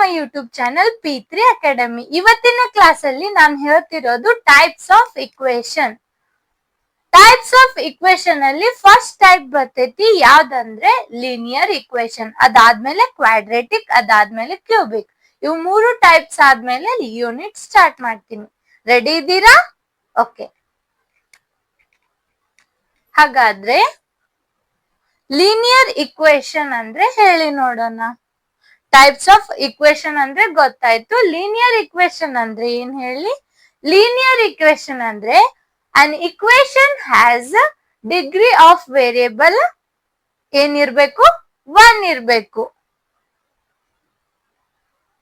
My YouTube channel P3 academy. ಇವತ್ತಿನ class ಅಲ್ಲಿ ನಾನು ಹೇಳ್ತಿರೋದು types of equation. Types of equation ಅಲ್ಲಿ ಫಸ್ಟ್ ಟೈಪ್ ಬರ್ತೈತಿ ಯಾವ್ದಂದ್ರೆ ಲೀನಿಯರ್ ಇಕ್ವೇಶನ್, ಅದಾದ್ಮೇಲೆ ಕ್ವಾಡ್ರೇಟಿಕ್, ಅದಾದ್ಮೇಲೆ ಕ್ಯೂಬಿಕ್. ಇವು ಮೂರು ಟೈಪ್ಸ್ ಆದ್ಮೇಲೆ ಯೂನಿಟ್ ಸ್ಟಾರ್ಟ್ ಮಾಡ್ತೀನಿ. ರೆಡಿ ಇದ್ದೀರಾ? ಓಕೆ, ಹಾಗಾದ್ರೆ ಲೀನಿಯರ್ ಇಕ್ವೇಶನ್ ಅಂದ್ರೆ ಹೇಳಿ ನೋಡೋಣ. ಟೈಪ್ಸ್ ಆಫ್ ಇಕ್ವೇಶನ್ ಅಂದ್ರೆ ಗೊತ್ತಾಯ್ತು. ಲೀನಿಯರ್ ಇಕ್ವೇಶನ್ ಅಂದ್ರೆ ಏನ್ ಹೇಳಿ? ಲೀನಿಯರ್ ಇಕ್ವೇಶನ್ ಅಂದ್ರೆ an equation has degree of variable ಏನಿರ್ಬೇಕು? 1 ಇರ್ಬೇಕು.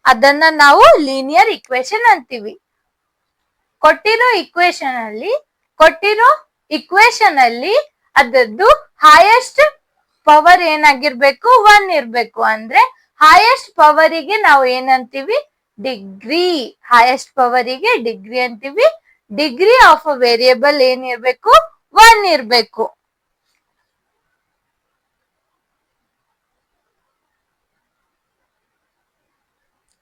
ಅದನ್ನ ನಾವು ಲೀನಿಯರ್ ಇಕ್ವೇಶನ್ ಅಂತೀವಿ. ಕೊಟ್ಟಿರೋ ಇಕ್ವೇಶನ್ ಅಲ್ಲಿ ಅದರದ್ದು ಹೈಯೆಸ್ಟ್ ಪವರ್ ಏನಾಗಿರ್ಬೇಕು? 1 ಇರ್ಬೇಕು. ಅಂದ್ರೆ ಹೈಯೆಸ್ಟ್ ಪವರಿಗೆ ನಾವು ಏನಂತೀವಿ? ಡಿಗ್ರಿ. ಹೈಯೆಸ್ಟ್ ಪವರಿಗೆ ಡಿಗ್ರಿ ಅಂತೀವಿ. ಡಿಗ್ರಿ ಆಫ್ ಅ ವೇರಿಯೇಬಲ್ ಏನಿರ್ಬೇಕು? 1 ಇರ್ಬೇಕು.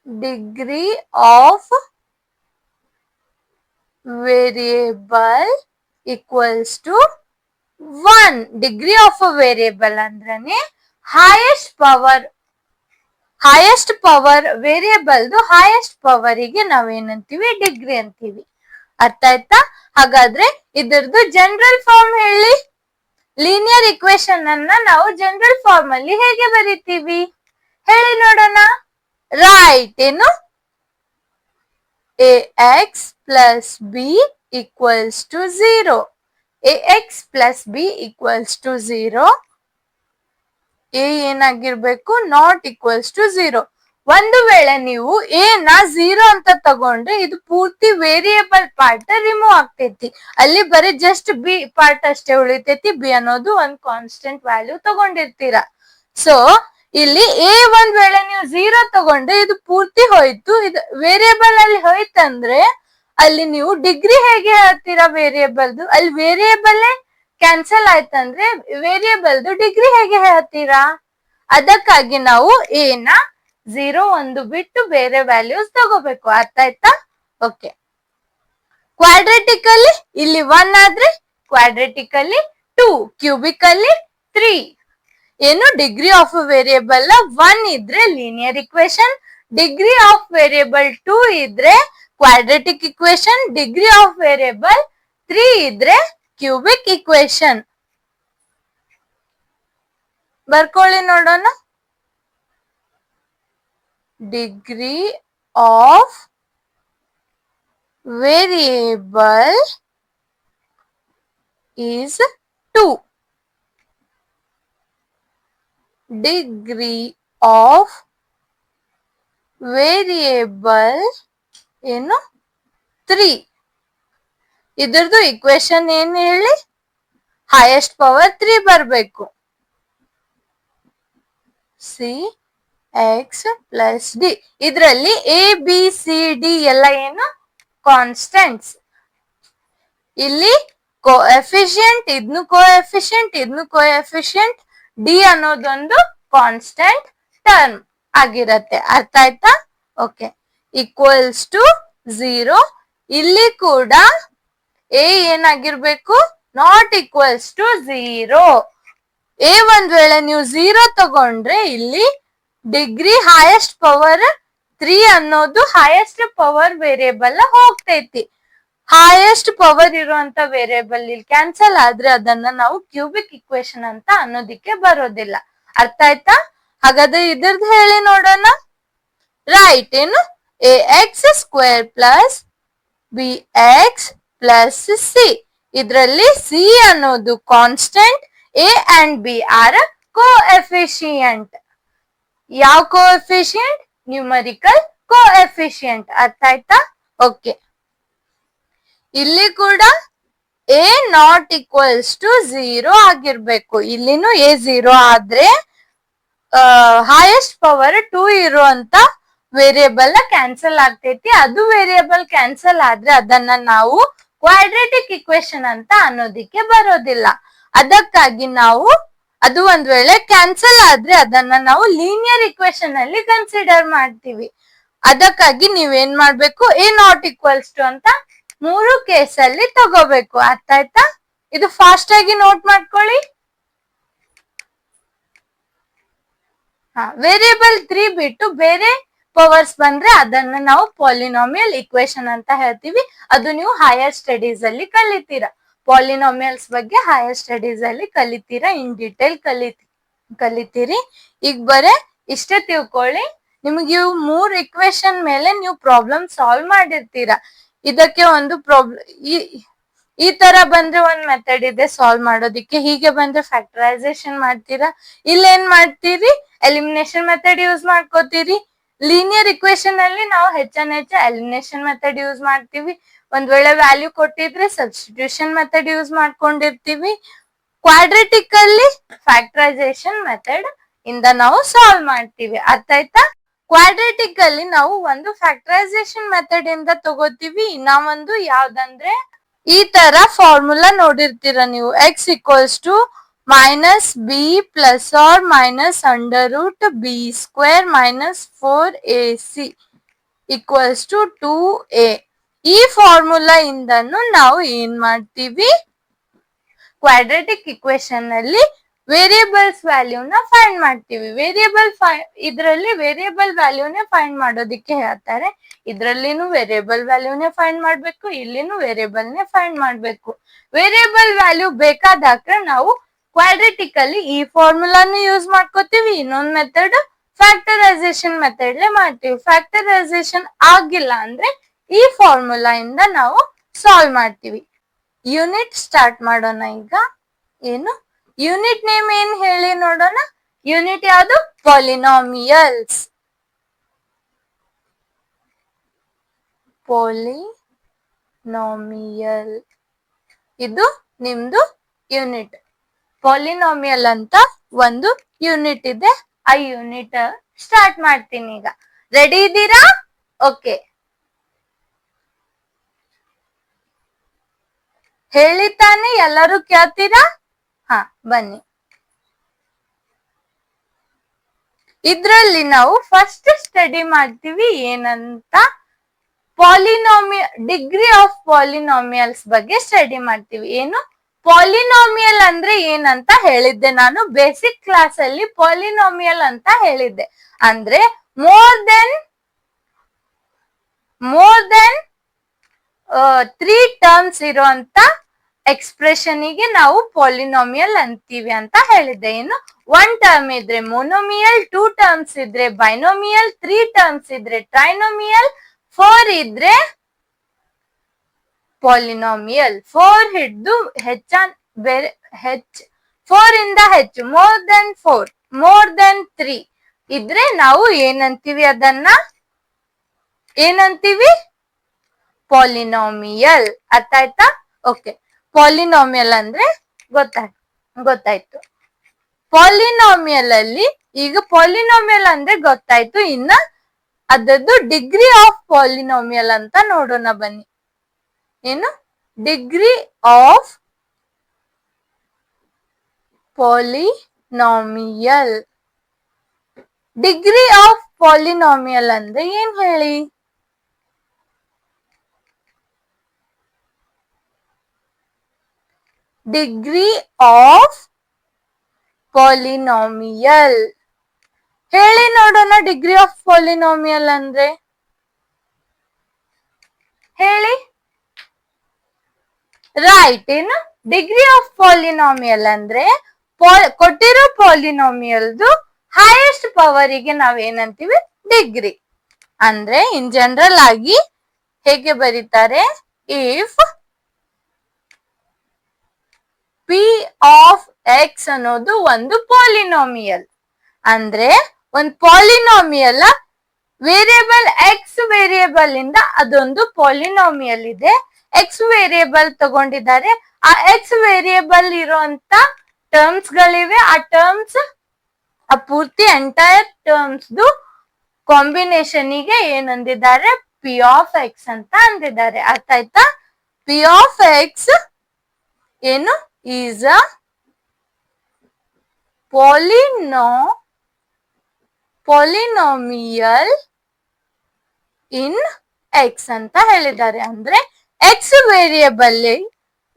Degree of variable equals to 1. Degree of a variable ಅಂದ್ರನೆ ಹೈಯೆಸ್ಟ್ ಪವರ್ ವೇರಿಯೇಬಲ್ದು ಹೈಯೆಸ್ಟ್ ಪವರಿಗೆ ನಾವೇನಂತೀವಿ? ಡಿಗ್ರಿ ಅಂತೀವಿ. ಅರ್ಥ ಆಯ್ತಾ? ಹಾಗಾದ್ರೆ ಇದರದ್ದು ಜನರಲ್ ಫಾರ್ಮ್ ಹೇಳಿ. ಲೀನಿಯರ್ ಇಕ್ವೇಶನ್ ಅನ್ನ ನಾವು ಜನರಲ್ ಫಾರ್ಮ್ ಅಲ್ಲಿ ಹೇಗೆ ಬರೀತೀವಿ ಹೇಳಿ ನೋಡೋಣ. ರೈಟ್. ಏನು? ax plus b equals to 0. ax plus b equals to 0. a ಏನಾಗಿರ್ಬೇಕು? Not equals to 0. ಒಂದು ವೇಳೆ ನೀವು a ನ 0 ಅಂತ ತಗೊಂಡ್ರೆ ಇದು ಪೂರ್ತಿ ವೇರಿಯೇಬಲ್ ಪಾರ್ಟ್ ರಿಮೂವ್ ಆಗ್ತೈತಿ. ಅಲ್ಲಿ ಬರೀ ಜಸ್ಟ್ ಬಿ ಪಾರ್ಟ್ ಅಷ್ಟೇ ಉಳಿತೈತಿ. ಬಿ ಅನ್ನೋದು ಒಂದು ಕಾನ್ಸ್ಟೆಂಟ್ ವ್ಯಾಲ್ಯೂ ತಗೊಂಡಿರ್ತೀರಾ. ಸೊ ಇಲ್ಲಿ a ಒಂದ್ ವೇಳೆ ನೀವು 0 ತಗೊಂಡ್ರೆ ಇದು ಪೂರ್ತಿ ಹೋಯ್ತು. ಇದು ವೇರಿಯೇಬಲ್ ಅಲ್ಲಿ ಹೋಯ್ತಂದ್ರೆ ಅಲ್ಲಿ ನೀವು ಡಿಗ್ರಿ ಹೇಗೆ ಹೇಳ್ತೀರಾ ವೇರಿಯೇಬಲ್ದು? ಅಲ್ಲಿ ವೇರಿಯೇಬಲ್ ಕ್ಯಾನ್ಸಲ್ ಆಯ್ತಂದ್ರೆ ವೇರಿಯೇಬಲ್ದು ಡಿಗ್ರಿ ಹೇಗೆ ಹೇಳ್ತೀರಾ? ಅದಕ್ಕಾಗಿ ನಾವು a ನ 0 1 ಬಿಟ್ಟು ಬೇರೆ ವ್ಯಾಲ್ಯೂಸ್ ತಗೋಬೇಕು. ಅರ್ಥ ಆಯ್ತಾ? ಓಕೆ. ಕ್ವಾಡ್ರೇಟಿಕ್ ಅಲ್ಲಿ ಇಲ್ಲಿ 1 ಆದ್ರೆ ಕ್ವಾಡ್ರೇಟಿಕ್ ಅಲ್ಲಿ 2, ಕ್ಯೂಬಿಕ್ ಅಲ್ಲಿ 3. ಏನು? ಡಿಗ್ರಿ ಆಫ್ ವೇರಿಯೇಬಲ್ 1 ಇದ್ರೆ linear equation, degree of variable 2 ಇದ್ರೆ ಕ್ವಾಡ್ರೇಟಿಕ್ ಇಕ್ವೇಶನ್, ಡಿಗ್ರಿ ಆಫ್ ವೇರಿಯೇಬಲ್ 3 ಇದ್ರೆ ಕ್ಯೂಬಿಕ್ ಇಕ್ವೇಶನ್. ಬರ್ಕೊಳ್ಳಿ ನೋಡೋಣ. Degree of variable is 2. Degree of variable ಏನು? 3. ಇದ್ರದ್ದು ಇಕ್ವೇಶನ್ ಏನ್ ಹೇಳಿ? ಹೈಯೆಸ್ಟ್ ಪವರ್ 3 ಬರಬೇಕು. C X plus D. ಇದರಲ್ಲಿ ಎ ಬಿ ಸಿ ಡಿ ಎಲ್ಲ ಏನು? ಕಾನ್ಸ್ಟೆಂಟ್ಸ್. ಇಲ್ಲಿ ಕೋಎಫಿಷಿಯಂಟ್, ಇದನ್ನು ಕೋಎಫಿಷಿಯಂಟ್, ಇದನ್ನು ಕೋಎಫಿಷಿಯಂಟ್. ಡಿ ಅನ್ನೋದೊಂದು ಕಾನ್ಸ್ಟೆಂಟ್ ಟರ್ಮ್ ಆಗಿರತ್ತೆ. ಅರ್ಥ ಆಯ್ತಾ? ಓಕೆ. Equals to 0. ಇಲ್ಲಿ ಕೂಡ ಎ ಏನಾಗಿರ್ಬೇಕು? Not equals to 0. ಎ ಒಂದ್ ವೇಳೆ ನೀವು 0 ತಗೊಂಡ್ರೆ ಇಲ್ಲಿ ಡಿಗ್ರಿ ಹೈಯೆಸ್ಟ್ ಪವರ್ 3 ಅನ್ನೋದು ಹೈಯೆಸ್ಟ್ ಪವರ್ ವೇರಿಯೇಬಲ್ ಹೋಗ್ತೈತಿ. ಹೈಯೆಸ್ಟ್ ಪವರ್ ಇರುವಂತ ವೇರಿಯೇಬಲ್ ಇಲ್ಲಿ ಕ್ಯಾನ್ಸಲ್ ಆದ್ರೆ ಅದನ್ನ ನಾವು ಕ್ಯೂಬಿಕ್ ಇಕ್ವೇಶನ್ ಅಂತ ಅನ್ನೋದಿಕ್ಕೆ ಬರೋದಿಲ್ಲ. ಅರ್ಥ ಆಯ್ತಾ? ಹಾಗಾದ್ರೆ ಇದ್ರದ್ದು ಹೇಳಿ ನೋಡೋಣ. ರೈಟ್. ಏನು? A X square plus B X plus C. ಇದರಲ್ಲಿ ಸಿ ಅನ್ನೋದು constant, A and B are coefficient. ಯಾವ ಕೋಎಫಿಷಿಯಂಟ್? Numerical coefficient. ಅರ್ಥ ಆಯ್ತಾ? ಓಕೆ. ಇಲ್ಲಿ ಕೂಡ ಎ ನಾಟ್ ಈಕ್ವಲ್ಸ್ ಟು 0 ಆಗಿರ್ಬೇಕು. ಇಲ್ಲಿನೂ ಎ 0 ಆದ್ರೆ ಹೈಯೆಸ್ಟ್ ಪವರ್ 2 ಇರುವಂತ ವೇರಿಯೇಬಲ್ ಕ್ಯಾನ್ಸಲ್ ಆಗ್ತೈತಿ. ಅದು ವೇರಿಯೇಬಲ್ ಕ್ಯಾನ್ಸಲ್ ಆದ್ರೆ ಅದನ್ನ ನಾವು ಕ್ವಾಡ್ರೇಟಿಕ್ ಇಕ್ವೇಶನ್ ಅಂತ ಅನ್ನೋದಿಕ್ಕೆ ಬರೋದಿಲ್ಲ. ಅದಕ್ಕಾಗಿ ನಾವು ಅದು ಒಂದ್ ವೇಳೆ ಕ್ಯಾನ್ಸಲ್ ಆದ್ರೆ ಅದನ್ನ ನಾವು ಲೀನಿಯರ್ ಇಕ್ವೇಶನ್ ಅಲ್ಲಿ ಕನ್ಸಿಡರ್ ಮಾಡ್ತೀವಿ. ಅದಕ್ಕಾಗಿ ನೀವೇನ್ ಮಾಡ್ಬೇಕು, ಎ ನಾಟ್ ಈಕ್ವಲ್ಸ್ ಟು ಅಂತ 3 ಕೇಸಲ್ಲಿ ತಗೋಬೇಕು. ಅರ್ಥ ಆಯ್ತಾ? ಇದು ಫಾಸ್ಟ್ ಆಗಿ ನೋಟ್ ಮಾಡ್ಕೊಳ್ಳಿ. ವೇರಿಯೇಬಲ್ 3 ಬಿಟ್ಟು ಬೇರೆ ಪವರ್ಸ್ ಬಂದ್ರೆ ಅದನ್ನ ನಾವು ಪಾಲಿನಾಮಿಯಲ್ ಇಕ್ವೇಶನ್ ಅಂತ ಹೇಳ್ತೀವಿ. ಅದು ನೀವು ಹೈಯರ್ ಸ್ಟಡೀಸ್ ಅಲ್ಲಿ ಕಲಿತೀರಾ. ಪಾಲಿನಾಮಿಯಲ್ಸ್ ಬಗ್ಗೆ ಹೈಯರ್ ಸ್ಟಡೀಸ್ ಅಲ್ಲಿ ಕಲಿತೀರಾ, ಇನ್ ಡೀಟೇಲ್ ಕಲಿತೀರಿ. ಈಗ ಬರೇ ಇಷ್ಟೇ ತಿಳ್ಕೊಳ್ಳಿ. ನಿಮ್ಗೆ ಇವು 3 ಇಕ್ವೇಶನ್ ಮೇಲೆ ನೀವು ಪ್ರಾಬ್ಲಮ್ ಸಾಲ್ವ್ ಮಾಡಿರ್ತೀರಾ. ಇದಕ್ಕೆ ಒಂದು ಈ ತರ ಬಂದ್ರೆ ಒಂದ್ ಮೆಥಡ್ ಇದೆ ಸಾಲ್ವ್ ಮಾಡೋದಿಕ್ಕೆ. ಹೀಗೆ ಬಂದ್ರೆ ಫ್ಯಾಕ್ಟರೈಸೇಷನ್ ಮಾಡ್ತೀರಾ. ಇಲ್ಲೇನ್ ಮಾಡ್ತೀರಿ, ಎಲಿಮಿನೇಷನ್ ಮೆಥಡ್ ಯೂಸ್ ಮಾಡ್ಕೋತೀರಿ. ಲೀನಿಯರ್ ಇಕ್ವೇಶನ್ ಅಲ್ಲಿ ನಾವು ಹೆಚ್ಚ ಎಲಿಮಿನೇಷನ್ ಮೆಥಡ್ ಯೂಸ್ ಮಾಡ್ತೀವಿ. ಒಂದ್ ವೇಳೆ ವ್ಯಾಲ್ಯೂ ಕೊಟ್ಟಿದ್ರೆ ಸಬ್ಸ್ಟಿಟ್ಯೂಷನ್ ಮೆಥಡ್ ಯೂಸ್ ಮಾಡ್ಕೊಂಡಿರ್ತೀವಿ. ಕ್ವಾಡ್ರೆಟಿಕ್ ಅಲ್ಲಿ ಫ್ಯಾಕ್ಟರೈಸೇಷನ್ ಮೆಥಡ್ ಇಂದ ನಾವು ಸಾಲ್ವ್ ಮಾಡ್ತೀವಿ. ಅರ್ಥ ಆಯ್ತಾ? ಕ್ವಾಡ್ರೆಟಿಕ್ ಅಲ್ಲಿ ನಾವು ಒಂದು ಫ್ಯಾಕ್ಟರೈಸೇಷನ್ ಮೆಥಡ್ ಇಂದ ತಗೋತೀವಿ. ಇನ್ನ ಒಂದು ಯಾವ್ದಂದ್ರೆ, ಈ ತರ ಫಾರ್ಮುಲಾ ನೋಡಿರ್ತೀರ ನೀವು, x equals to minus B plus or minus under root B square minus 4ac equals to 2a. ಈ ಫಾರ್ಮುಲಾ ಇಂದನು ನಾವು ಏನ್ ಮಾಡ್ತೀವಿ, ಕ್ವಾಡ್ರೆಟಿಕ್ ಇಕ್ವೇಶನ್ ಅಲ್ಲಿ ವೇರಿಯೇಬಲ್ಸ್ ವ್ಯಾಲ್ಯೂನ ಫೈಂಡ್ ಮಾಡ್ತೀವಿ. ಇದರಲ್ಲಿ ವೇರಿಯೇಬಲ್ ವ್ಯಾಲ್ಯೂನೇ ಫೈಂಡ್ ಮಾಡೋದಿಕ್ಕೆ ಹೇಳ್ತಾರೆ. ಇದ್ರಲ್ಲಿನೂ ವೇರಿಯೇಬಲ್ ವ್ಯಾಲ್ಯೂನೇ ಫೈಂಡ್ ಮಾಡ್ಬೇಕು, ಇಲ್ಲಿನೂ ವೇರಿಯೇಬಲ್ನೇ ಫೈಂಡ್ ಮಾಡ್ಬೇಕು. ವೇರಿಯೇಬಲ್ ವ್ಯಾಲ್ಯೂ ಬೇಕಾದಾಗ ನಾವು ಕ್ವಾಡ್ರೆಟಿಕ್ ಅಲ್ಲಿ ಈ ಫಾರ್ಮುಲಾನು ಯೂಸ್ ಮಾಡ್ಕೋತೀವಿ. ಇನ್ನೊಂದ್ ಮೆಥಡ್ ಫ್ಯಾಕ್ಟರೈಸೇಷನ್ ಮೆಥಡ್ ಮಾಡ್ತೀವಿ. ಫ್ಯಾಕ್ಟರೈಸೇಷನ್ ಆಗಿಲ್ಲ ಅಂದ್ರೆ ಈ ಫಾರ್ಮುಲಾ ಇಂದ ನಾವು ಸಾಲ್ವ್ ಮಾಡ್ತೀವಿ. ಯೂನಿಟ್ ಸ್ಟಾರ್ಟ್ ಮಾಡೋಣ. ಈಗ ಏನು ಯೂನಿಟ್ ನೇಮ್ ಏನ್ ಹೇಳಿ ನೋಡೋಣ. ಯೂನಿಟ್ ಯಾವುದು? ಪಾಲಿನಾಮಿಯಲ್ಸ್. ಪಾಲಿನಾಮಿಯಲ್ ಇದು ನಿಮ್ದು ಯೂನಿಟ್. ಪಾಲಿನಾಮಿಯಲ್ ಅಂತ ಒಂದು ಯೂನಿಟ್ ಇದೆ. ಆ ಯೂನಿಟ್ ಸ್ಟಾರ್ಟ್ ಮಾಡ್ತೀನಿ ಈಗ. ರೆಡಿ ಇದ್ದೀರಾ? ಓಕೆ, ಹೇಳಿ ತಾನೆ, ಎಲ್ಲರೂ ಕೇಳ್ತೀರಾ? ಬನ್ನಿ. ಇದ್ರಲ್ಲಿ ನಾವು ಫಸ್ಟ್ ಸ್ಟಡಿ ಮಾಡ್ತೀವಿ ಏನಂತ, ಡಿಗ್ರಿ ಆಫ್ ಪಾಲಿನಾಮಿಯಲ್ಸ್ ಬಗ್ಗೆ ಸ್ಟಡಿ ಮಾಡ್ತೀವಿ. ಏನು ಪಾಲಿನಾಮಿಯಲ್ ಅಂದ್ರೆ ಏನಂತ ಹೇಳಿದ್ದೆ ನಾನು ಬೇಸಿಕ್ ಕ್ಲಾಸ್ ಅಲ್ಲಿ. ಪಾಲಿನಾಮಿಯಲ್ ಅಂತ ಹೇಳಿದ್ದೆ ಅಂದ್ರೆ ಮೋರ್ ದೆನ್ 3 ಟರ್ಮ್ಸ್ ಇರುವಂತ ಎಕ್ಸ್ಪ್ರೆಷನ್ ಗೆ ನಾವು ಪಾಲಿನಾಮಿಯಲ್ ಅಂತೀವಿ ಅಂತ ಹೇಳಿದ್ದೆ. ಏನು 1 ಟರ್ಮ್ ಇದ್ರೆ ಮೊನೋಮಿಯಲ್, 2 ಟರ್ಮ್ಸ್ ಇದ್ರೆ ಬೈನೋಮಿಯಲ್, 3 ಟರ್ಮ್ಸ್ ಇದ್ರೆ ಟ್ರೈನೋಮಿಯಲ್, 4 ಇದ್ರೆ ಪಾಲಿನಾಮಿಯಲ್. 4 ಹಿಡ್ದು ಬೇರೆ 4 ಇಂದ ಹೆಚ್ಚು, ಮೋರ್ ದೆನ್ 4, ಮೋರ್ ದೆನ್ 3 ಇದ್ರೆ ನಾವು ಏನಂತೀವಿ, ಅದನ್ನ ಏನಂತೀವಿ? ಪಾಲಿನಾಮಿಯಲ್. ಅರ್ಥ ಆಯ್ತಾ? ಓಕೆ, ಪಾಲಿನಾಮಿಯಲ್ ಅಂದ್ರೆ ಗೊತ್ತಾಯ್ತು. ಪಾಲಿನಾಮಿಯಲ್ ಅಲ್ಲಿ ಈಗ ಪಾಲಿನಾಮಿಯಲ್ ಅಂದ್ರೆ ಗೊತ್ತಾಯ್ತು. ಇನ್ನ ಅದರದ್ದು ಡಿಗ್ರಿ ಆಫ್ ಪಾಲಿನಾಮಿಯಲ್ ಅಂತ ನೋಡೋಣ ಬನ್ನಿ. ಏನು degree of polynomial. Degree of polynomial ಅಂದ್ರೆ ಏನ್ ಹೇಳಿ? ಡಿಗ್ರಿ ಆಫ್ ಪಾಲಿನಾಮಿಯಲ್ ಹೇಳಿ ನೋಡೋಣ. ಡಿಗ್ರಿ ಆಫ್ ಪಾಲಿನಾಮಿಯಲ್ ಅಂದ್ರೆ ಹೇಳಿ. ರೈಟ್. ಏನು ಡಿಗ್ರಿ ಆಫ್ ಪಾಲಿನಾಮಿಯಲ್ ಅಂದ್ರೆ ಕೊಟ್ಟಿರೋ ಪಾಲಿನಾಮಿಯಲ್ದು ಹೈಯೆಸ್ಟ್ ಪವರ್ ಗೆ ನಾವೇನಂತೀವಿ? ಡಿಗ್ರಿ. ಅಂದ್ರೆ ಇನ್ ಜನರಲ್ ಆಗಿ ಹೇಗೆ ಬರೀತಾರೆ, ಇಫ್ ಪಿ ಆಫ್ ಎಕ್ಸ್ ಅನ್ನೋದು ಒಂದು ಪಾಲಿನಾಮಿಯಲ್ ಅಂದ್ರೆ ಒಂದು ಪಾಲಿನಾಮಿಯಲ್ ವೇರಿಯೇಬಲ್ ಎಕ್ಸ್ ವೇರಿಯೇಬಲ್ ಇಂದ ಅದೊಂದು ಪಾಲಿನಾಮಿಯಲ್ ಇದೆ. ಎಕ್ಸ್ ವೇರಿಯೇಬಲ್ ತಗೊಂಡಿದ್ದಾರೆ. ಆ ಎಕ್ಸ್ ವೇರಿಯೇಬಲ್ ಇರುವಂತ ಟರ್ಮ್ಸ್ ಗಳಿವೆ. ಆ ಟರ್ಮ್ಸ್ ಆ ಪೂರ್ತಿ ಎಂಟೈರ್ ಟರ್ಮ್ಸ್ ಕಾಂಬಿನೇಷನ್ ಗೆ ಏನಂದಿದ್ದಾರೆ? ಪಿ ಆಫ್ ಎಕ್ಸ್ ಅಂತ ಅಂದಿದ್ದಾರೆ. ಅರ್ಥ ಆಯ್ತಾ? ಪಿ ಆಫ್ ಎಕ್ಸ್ ಏನು is a polynomial in x ಅಂತ ಹೇಳಿದ್ದಾರೆ. ಅಂದ್ರೆ ಎಕ್ಸ್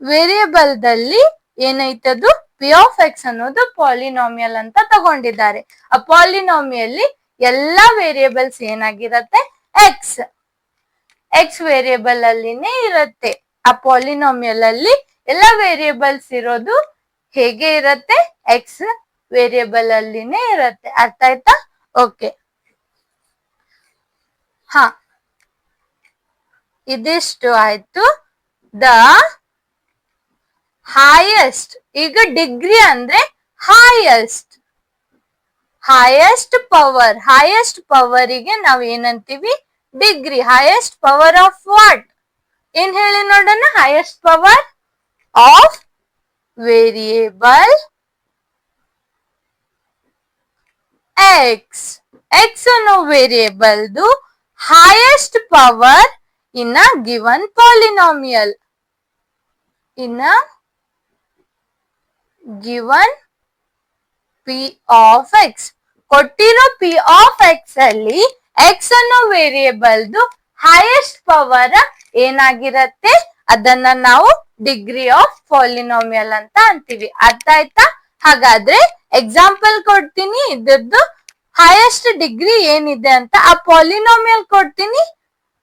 ವೇರಿಯೇಬಲ್ದಲ್ಲಿ ಏನೈತದು ಪಿ ಆಫ್ ಎಕ್ಸ್ ಅನ್ನೋದು ಪಾಲಿನಾಮಿಯಲ್ ಅಂತ ತಗೊಂಡಿದ್ದಾರೆ. ಆ ಪಾಲಿನಾಮಿಯಲ್ ಎಲ್ಲಾ ವೇರಿಯೇಬಲ್ಸ್ ಏನಾಗಿರತ್ತೆ, ಎಕ್ಸ್ ವೇರಿಯೇಬಲ್ ಅಲ್ಲಿನೇ ಇರುತ್ತೆ. ಆ ಪಾಲಿನಾಮಿಯಲ್ ಅಲ್ಲಿ ಎಲ್ಲ ವೇರಿಯೇಬಲ್ಸ್ ಇರೋದು ಹೇಗೆ ಇರತ್ತೆ, ಎಕ್ಸ್ ವೇರಿಯೇಬಲ್ ಅಲ್ಲಿನೇ ಇರತ್ತೆ. ಅರ್ಥ ಆಯ್ತಾ? ಓಕೆ, ಹಾ, ಇದಿಷ್ಟು ಆಯ್ತು. ದ ಹೈಯೆಸ್ಟ್, ಈಗ ಡಿಗ್ರಿ ಅಂದ್ರೆ ಹೈಯೆಸ್ಟ್ ಪವರಿಗೆ ನಾವ್ ಏನಂತೀವಿ, degree. Highest power of what? ಏನ್ ಹೇಳಿ ನೋಡೋಣ. Highest power of variable x. X ಅನ್ನೋ ವೇರಿಯೇಬಲ್ದು highest power in a given polynomial. Given p of x. ಕೊಟ್ಟಿರೋ ಪಿ ಆಫ್ ಎಕ್ಸ್ ಅಲ್ಲಿ ಎಕ್ಸ್ ಅನ್ನೋ ವೇರಿಯೇಬಲ್ದು ಹೈಯೆಸ್ಟ್ ಪವರ್ ಏನಾಗಿರತ್ತೆ, ಅದನ್ನ ನಾವು ಡಿಗ್ರಿ ಆಫ್ ಪಾಲಿನಾಮಿಯಲ್ ಅಂತ ಅಂತೀವಿ. ಅರ್ಥ ಆಯ್ತಾ? ಹಾಗಾದ್ರೆ ಎಕ್ಸಾಂಪಲ್ ಕೊಡ್ತೀನಿ, ಇದ್ರದ್ದು ಹೈಯೆಸ್ಟ್ ಡಿಗ್ರಿ ಏನಿದೆ ಅಂತ. ಆ ಪಾಲಿನಾಮಿಯಲ್ ಕೊಡ್ತೀನಿ,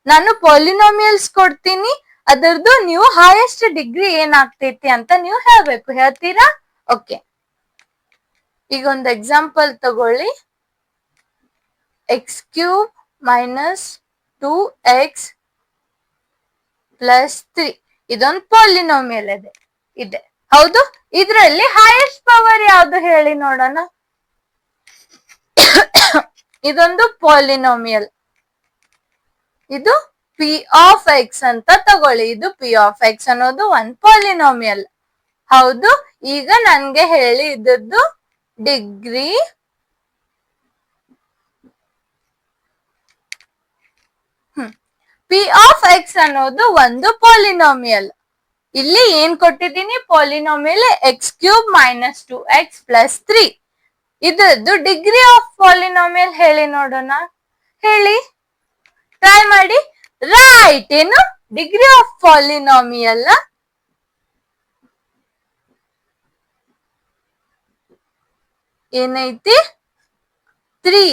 ನಾನು ಪಾಲಿನಾಮಿಯಲ್ಸ್ ಕೊಡ್ತೀನಿ, ಅದರದ್ದು ನೀವು ಹೈಯೆಸ್ಟ್ ಡಿಗ್ರಿ ಏನಾಗ್ತೈತಿ ಅಂತ ನೀವು ಹೇಳ್ಬೇಕು. ಹೇಳ್ತೀರಾ? ಓಕೆ, ಈಗ ಒಂದು ಎಕ್ಸಾಂಪಲ್ ತಗೊಳ್ಳಿ. X cube minus 2x plus 3 ಇದೊಂದು ಪಾಲಿನಾಮಿಯಲ್ ಇದೆ, ಹೌದು. ಇದರಲ್ಲಿ ಹೈಯೆಸ್ಟ್ ಪವರ್ ಯಾವುದು ಹೇಳಿ ನೋಡೋಣ. ಇದೊಂದು ಪಾಲಿನಾಮಿಯಲ್, ಇದು ಪಿ ಆಫ್ ಎಕ್ಸ್ ಅಂತ ತಗೊಳ್ಳಿ. ಇದು ಪಿ ಆಫ್ ಎಕ್ಸ್ ಅನ್ನೋದು ಒಂದು ಪಾಲಿನಾಮಿಯಲ್, ಹೌದು. ಈಗ ನನ್ಗೆ ಹೇಳಿ ಇದ್ದದ್ದು ಡಿಗ್ರಿ ಪಿ ಆಫ್ ಎಕ್ಸ್ ಅನ್ನೋದು ಒಂದು ಪಾಲಿನಾಮಿಯಲ್. ಇಲ್ಲಿ ಏನ್ ಕೊಟ್ಟಿದ್ದೀನಿ, polynomial X cube minus 2x plus 3. ಇದರದ್ದು ಡಿಗ್ರಿ ಆಫ್ ಪಾಲಿನಾಮಿಯಲ್ ಹೇಳಿ ನೋಡೋಣ. ಹೇಳಿ, ಟ್ರೈ ಮಾಡಿ. ರೈಟ್. ಏನು ಡಿಗ್ರಿ ಆಫ್ ಪಾಲಿನಾಮಿಯಲ್ ಏನೈತಿ, 3.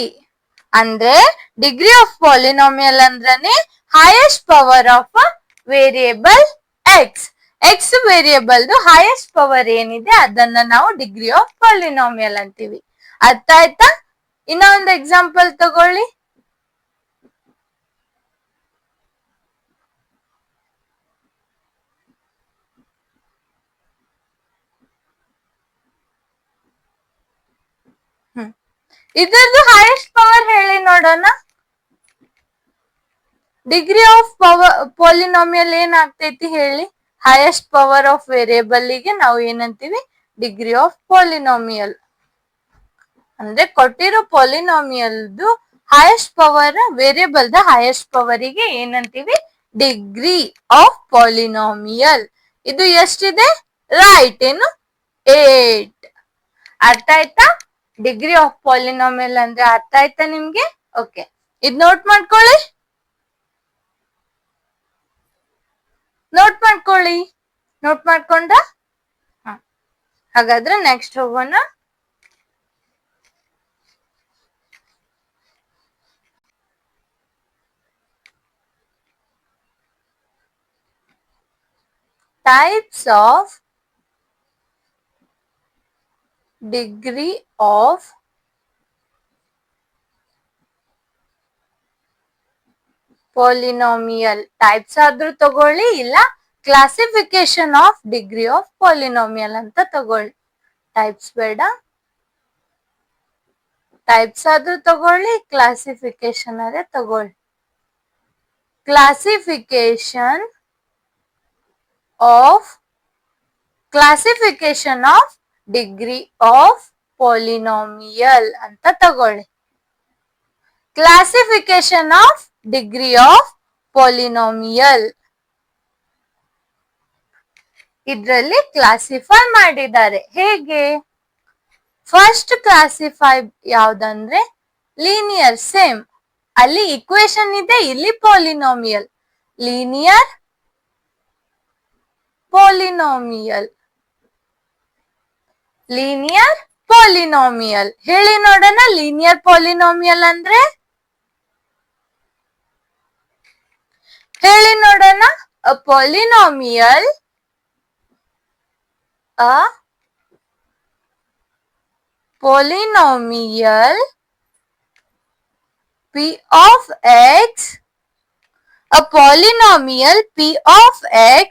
ಅಂದ್ರೆ ಡಿಗ್ರಿ ಆಫ್ ಪಾಲಿನಾಮಿಯಲ್ ಅಂದ್ರನೆ highest power of variable x. X ವೇರಿಯೇಬಲ್ದು ಹೈಯೆಸ್ಟ್ ಪವರ್ ಏನಿದೆ ಅದನ್ನ ನಾವು ಡಿಗ್ರಿ ಆಫ್ ಪಾಲಿನಾಮಿಯಲ್ ಅಂತೀವಿ. ಅರ್ಥ ಆಯ್ತಾ? ಇನ್ನ ಒಂದು ಎಕ್ಸಾಂಪಲ್ ತಗೊಳ್ಳಿ. ಇದರದ್ದು ಹೈಯೆಸ್ಟ್ ಪವರ್ ಹೇಳಿ ನೋಡೋಣ. ಡಿಗ್ರಿ ಆಫ್ ಪಾಲಿನಾಮಿಯಲ್ ಏನಾಗ್ತೈತಿ ಹೇಳಿ. ಹೈಯೆಸ್ಟ್ ಪವರ್ ಆಫ್ ವೇರಿಯೇಬಲ್ ಗೆ ನಾವು ಏನಂತೀವಿ, ಡಿಗ್ರಿ ಆಫ್ ಪಾಲಿನಾಮಿಯಲ್. ಅಂದ್ರೆ ಕೊಟ್ಟಿರೋ ಪಾಲಿನಾಮಿಯಲ್ದು ಹೈಯೆಸ್ಟ್ ಪವರ್, ವೇರಿಯೇಬಲ್ ದ ಹೈಯೆಸ್ಟ್ ಪವರಿಗೆ ಏನಂತೀವಿ, ಡಿಗ್ರಿ ಆಫ್ ಪಾಲಿನಾಮಿಯಲ್. ಇದು ಎಷ್ಟಿದೆ? ರೈಟ್. ಏನು 8. ಅರ್ಥ ಆಯ್ತಾ? ಡಿಗ್ರಿ ಆಫ್ ಪಾಲಿನಾಮಿಯಲ್ ಅಂದ್ರೆ ಅರ್ಥ ಆಯ್ತಾ ನಿಮ್ಗೆ? ಓಕೆ, ಇದ್ ನೋಟ್ ಮಾಡ್ಕೊಳ್ಳಿ. ನೋಟ್ ಮಾಡ್ಕೊಂಡ? ಹಾಗಾದ್ರೆ ನೆಕ್ಸ್ಟ್ ಹೋಗೋಣ. Types of degree of polynomial. Types ಆದ್ರೂ ತಗೊಳ್ಳಿ, ಇಲ್ಲ classification of degree of polynomial ಅಂತ ತಗೊಳ್ಳಿ. ಟೈಪ್ಸ್ ಬೇಡ, ಟೈಪ್ಸ್ ಆದ್ರೂ ತಗೊಳ್ಳಿ, ಕ್ಲಾಸಿಫಿಕೇಶನ್ ಅದೇ ತಗೊಳ್ಳಿ. Classification of degree of polynomial ಅಂತ ತಗೊಳ್ಳಿ. Classification of degree of polynomial ಇದರಲ್ಲಿ ಕ್ಲಾಸಿಫೈ ಮಾಡಿದ್ದಾರೆ. ಹೇಗೆ? ಫಸ್ಟ್ ಕ್ಲಾಸಿಫೈ ಯಾವ್ದಂದ್ರೆ ಲೀನಿಯರ್, ಸೇಮ್. ಅಲ್ಲಿ ಇಕ್ವೇಶನ್ ಇದೆ, ಇಲ್ಲಿ polynomial. Linear polynomial, linear polynomial. ಹೇಳಿ ನೋಡೋಣ, ಲೀನಿಯರ್ ಪಾಲಿನಾಮಿಯಲ್ ಅಂದ್ರೆ ಹೇಳಿ ನೋಡೋಣ. A polynomial, a polynomial p of x, a polynomial p of x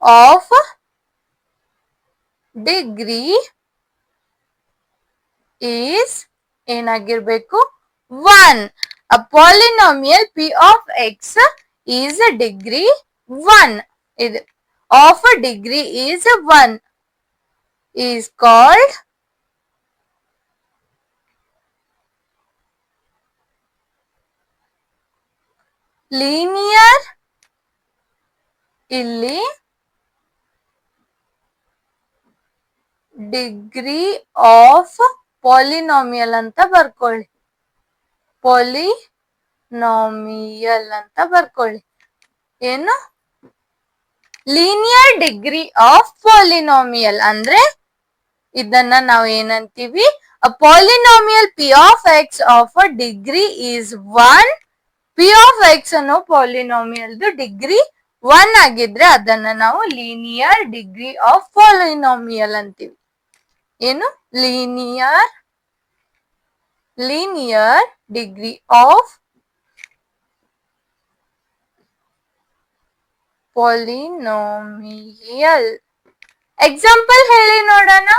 of degree is ಏನಾಗಿರ್ಬೇಕು? 1. A polynomial p of x is a degree 1. ಇದು of a degree is 1 is called linear. ಇಲ್ಲಿ degree of polynomial ಅಂತ ಬರ್ಕೊಳ್ಳಿ, polynomial ಅಂತ ಬರ್ಕೊಳ್ಳಿ. ಏನು? Linear degree of polynomial ಅಂದ್ರೆ ಇದನ್ನ ನಾವು ಏನಂತೀವಿ? A polynomial P of x of a degree is 1. P of x ಅನ್ನೋ ಪಾಲಿನಾಮಿಯಲ್ದು ಡಿಗ್ರಿ 1 ಆಗಿದ್ರೆ ಅದನ್ನ ನಾವು ಲೀನಿಯರ್ ಡಿಗ್ರಿ ಆಫ್ ಪಾಲಿನಾಮಿಯಲ್ ಅಂತೀವಿ. ಏನು? Linear degree of polynomial. Example ಹೇಳಿ ನೋಡೋಣ,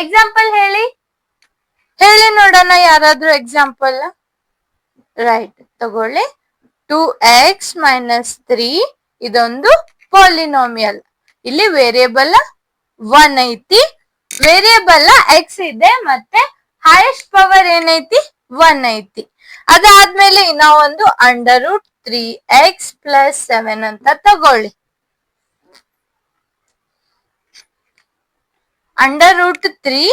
ಎಕ್ಸಾಂಪಲ್ ಹೇಳಿ ನೋಡೋಣ. ಯಾರಾದ್ರೂ ಎಕ್ಸಾಂಪಲ್? ರೈಟ್, ತಗೊಳ್ಳಿ. 2x - 3 ಇದೊಂದು ಪಾಲಿನಾಮಿಯಲ್. ಇಲ್ಲಿ ವೇರಿಯೇಬಲ್ 1 ಐತಿ, ವೇರಿಯೇಬಲ್ x ಇದೆ, ಮತ್ತೆ ಹೈಯೆಸ್ಟ್ ಪವರ್ ಏನೈತಿ? 1 ಐತಿ. ಅದಾದ್ಮೇಲೆ ಇನ್ನೊಂದು √3x + 7 ಅಂತ ತಗೊಳ್ಳಿ. √3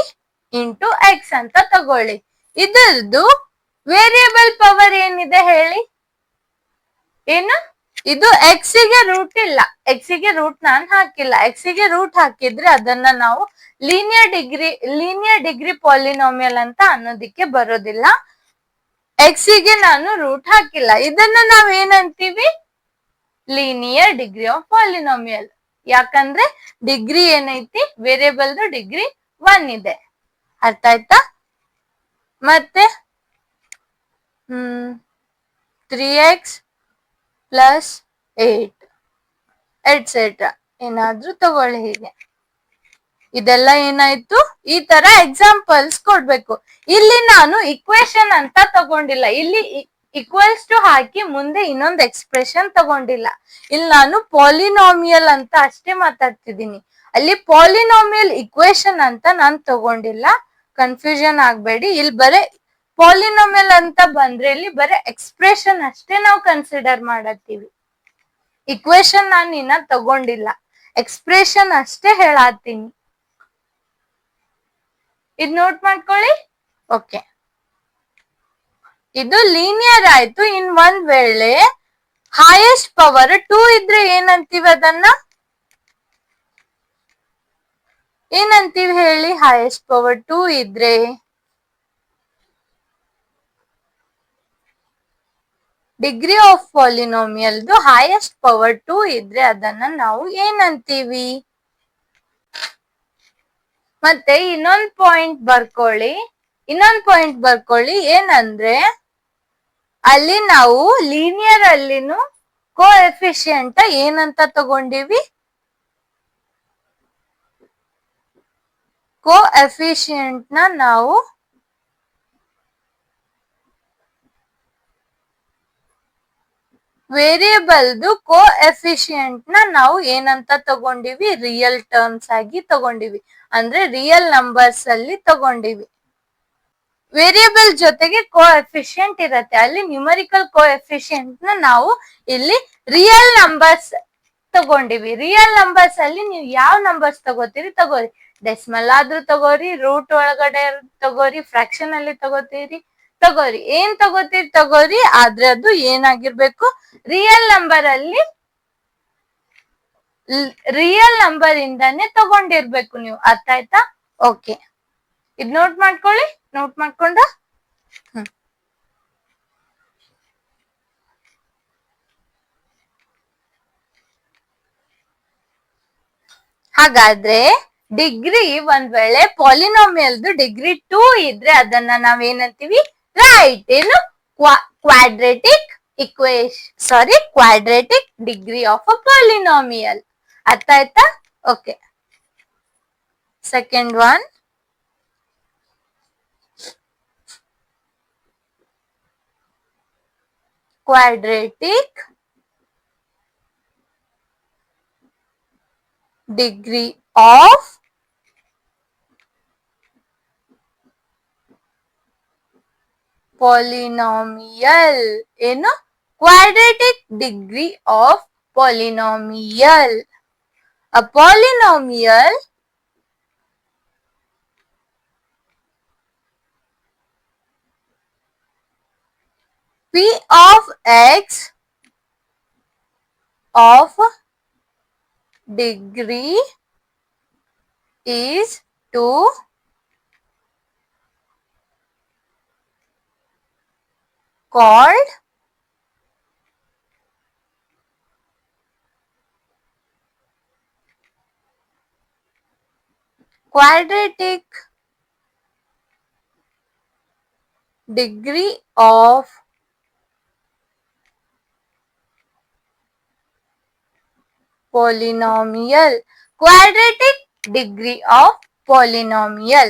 × x ಅಂತ ತಗೊಳ್ಳಿ. ಇದರದ್ದು ವೇರಿಯೇಬಲ್ ಪವರ್ ಏನಿದೆ ಹೇಳಿ? ಏನು? ಇದು x ಗೆ ರೂಟ್ ಇಲ್ಲ, x ಗೆ ರೂಟ್ ನಾನು ಹಾಕಿಲ್ಲ. x ಗೆ ರೂಟ್ ಹಾಕಿದ್ರೆ ಅದನ್ನ ನಾವು ಲೀನಿಯರ್ ಡಿಗ್ರಿ ಪಾಲಿನಾಮಿಯಲ್ ಅಂತ ಅನ್ನೋದಿಕ್ಕೆ ಬರೋದಿಲ್ಲ. x ಗೆ ನಾನು ರೂಟ್ ಹಾಕಿಲ್ಲ. ಇದನ್ನ ನಾವ್ ಏನಂತೀವಿ? Linear degree of polynomial. ಯಾಕಂದ್ರೆ ಡಿಗ್ರಿ ಏನೈತಿ? ವೇರಿಯೇಬಲ್ದು ಡಿಗ್ರಿ 1 ಇದೆ. ಅರ್ಥ ಆಯ್ತಾ? ಮತ್ತೆ 3x + 8 ಎಟ್ಸೆಟ್ರಾ ಏನಾದ್ರೂ ತಗೊಳ್ಳಿ. ಹೀಗೆ ಇದೆಲ್ಲ ಏನಾಯ್ತು? ಈ ತರ ಎಕ್ಸಾಂಪಲ್ಸ್ ಕೊಡ್ಬೇಕು. ಇಲ್ಲಿ ನಾನು ಇಕ್ವೇಶನ್ ಅಂತ ತಗೊಂಡಿಲ್ಲ, ಇಲ್ಲಿ ಈಕ್ವಲ್ಸ್ ಟು ಹಾಕಿ ಮುಂದೆ ಇನ್ನೊಂದು ಎಕ್ಸ್ಪ್ರೆಷನ್ ತಗೊಂಡಿಲ್ಲ. ಇಲ್ಲಿ ನಾನು ಪಾಲಿನಾಮಿಯಲ್ ಅಂತ ಅಷ್ಟೇ ಮಾತಾಡ್ತಿದ್ದೀನಿ. ಅಲ್ಲಿ ಪಾಲಿನಾಮಿಯಲ್ ಇಕ್ವೇಶನ್ ಅಂತ ನಾನು ತಗೊಂಡಿಲ್ಲ, ಕನ್ಫ್ಯೂಷನ್ ಆಗ್ಬೇಡಿ. ಇಲ್ಲಿ ಬರೀ ಪಾಲಿನಾಮಿಯಲ್ ಅಂತ ಬಂದ್ರೆ ಇಲ್ಲಿ ಬರೀ ಎಕ್ಸ್ಪ್ರೆಷನ್ ಅಷ್ಟೇ ನಾವು ಕನ್ಸಿಡರ್ ಮಾಡತ್ತೀವಿ. ಇಕ್ವೇಶನ್ ನಾನು ಇನ್ನ ತಗೊಂಡಿಲ್ಲ, ಎಕ್ಸ್ಪ್ರೆಷನ್ ಅಷ್ಟೇ ಹೇಳತ್ತೀನಿ. ಇದ್ ನೋಟ್ ಮಾಡ್ಕೊಳ್ಳಿ. ಓಕೆ, ಇದು ಲೀನಿಯರ್ ಆಯ್ತು. ಇನ್ ಒಂದ್ ವೇಳೆ ಹೈಯೆಸ್ಟ್ ಪವರ್ 2 ಇದ್ರೆ ಏನಂತೀವಿ? ಅದನ್ನ ಏನಂತೀವಿ ಹೇಳಿ? ಹೈಯೆಸ್ಟ್ ಪವರ್ 2 ಇದ್ರೆ ಡಿಗ್ರಿ ಆಫ್ ಪಾಲಿನಾಮಿಯಲ್ದು ಹೈಯೆಸ್ಟ್ ಪವರ್ 2 ಇದ್ರೆ ಅದನ್ನ ನಾವು ಏನಂತೀವಿ? ಮತ್ತೆ ಇನ್ನೊಂದ್ ಪಾಯಿಂಟ್ ಬರ್ಕೊಳ್ಳಿ. ಏನಂದ್ರೆ ಅಲ್ಲಿ ನಾವು ಲೀನಿಯರ್ ಅಲ್ಲಿನು ಕೋಎಫಿಷಿಯಂಟ್ ಏನಂತ ತಗೊಂಡಿವಿ? ಕೋಎಫಿಷಿಯಂಟ್ ನ ನಾವು ವೇರಿಯೇಬಲ್ದು ಕೋಎಫಿಷಿಯಂಟ್ ನ ನಾವು ಏನಂತ ತಗೊಂಡಿವಿ? ರಿಯಲ್ ಟರ್ಮ್ಸ್ ಆಗಿ ತಗೊಂಡಿವಿ, ಅಂದ್ರೆ ರಿಯಲ್ ನಂಬರ್ಸ್ ಅಲ್ಲಿ ತಗೊಂಡಿವಿ. ವೇರಿಯೇಬಲ್ ಜೊತೆಗೆ ಕೋಎಫಿಷಿಯಂಟ್ ಇರತ್ತೆ, ಅಲ್ಲಿ ನ್ಯೂಮರಿಕಲ್ ಕೋಎಫಿಷಿಯಂಟ್ ನ ನಾವು ಇಲ್ಲಿ ರಿಯಲ್ ನಂಬರ್ಸ್ ತಗೊಂಡಿವಿ. ರಿಯಲ್ ನಂಬರ್ಸ್ ಅಲ್ಲಿ ನೀವು ಯಾವ ನಂಬರ್ಸ್ ತಗೋತೀರಿ ತಗೋರಿ, ಡೆಸಿಮಲ್ ಆದ್ರೂ ತಗೋರಿ, ರೂಟ್ ಒಳಗಡೆ ತಗೋರಿ, ಫ್ರಾಕ್ಷನ್ ಅಲ್ಲಿ ತಗೋತೀರಿ, ತಗೋರಿ, ಏನ್ ತಗೋತೀರಿ ತಗೋರಿ, ಆದ್ರೆ ಅದು ಏನಾಗಿರ್ಬೇಕು, ರಿಯಲ್ ನಂಬರ್ ಅಲ್ಲಿ ರಿಯಲ್ ನಂಬರ್ ಇಂದಾನೆ ತಗೊಂಡಿರ್ಬೇಕು ನೀವು. ಅರ್ಥ ಆಯ್ತಾ? ಓಕೆ, ಇದ್ ನೋಟ್ ಮಾಡ್ಕೊಳ್ಳಿ. ನೋಟ್ ಮಾಡ್ಕೊಂಡ ಹಾಗಾದ್ರೆ ಡಿಗ್ರಿ ಒಂದ್ ವೇಳೆ ಪಾಲಿನೋಮಿಯಲ್ದು ಡಿಗ್ರಿ 2 ಇದ್ರೆ ಅದನ್ನ ನಾವೇನಂತೀವಿ, ರೈಟ್. ಏನು, quadratic quadratic degree of a polynomial. ಅರ್ಥ ಆಯ್ತಾ? Okay, second one, quadratic degree of polynomial. ಏನು, quadratic degree of polynomial. A polynomial p of x of degree is 2 called quadratic degree of polynomial. Quadratic degree of polynomial.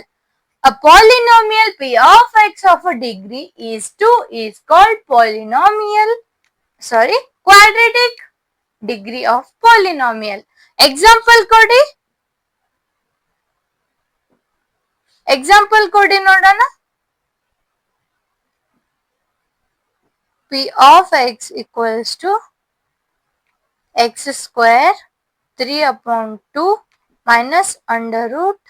A polynomial p of x of a degree is 2 is called quadratic degree of polynomial. Example ಕೊಡಿ, example ಕೊಡಿ ನೋಡೋಣ. p of x equals to x square 3/2 minus under root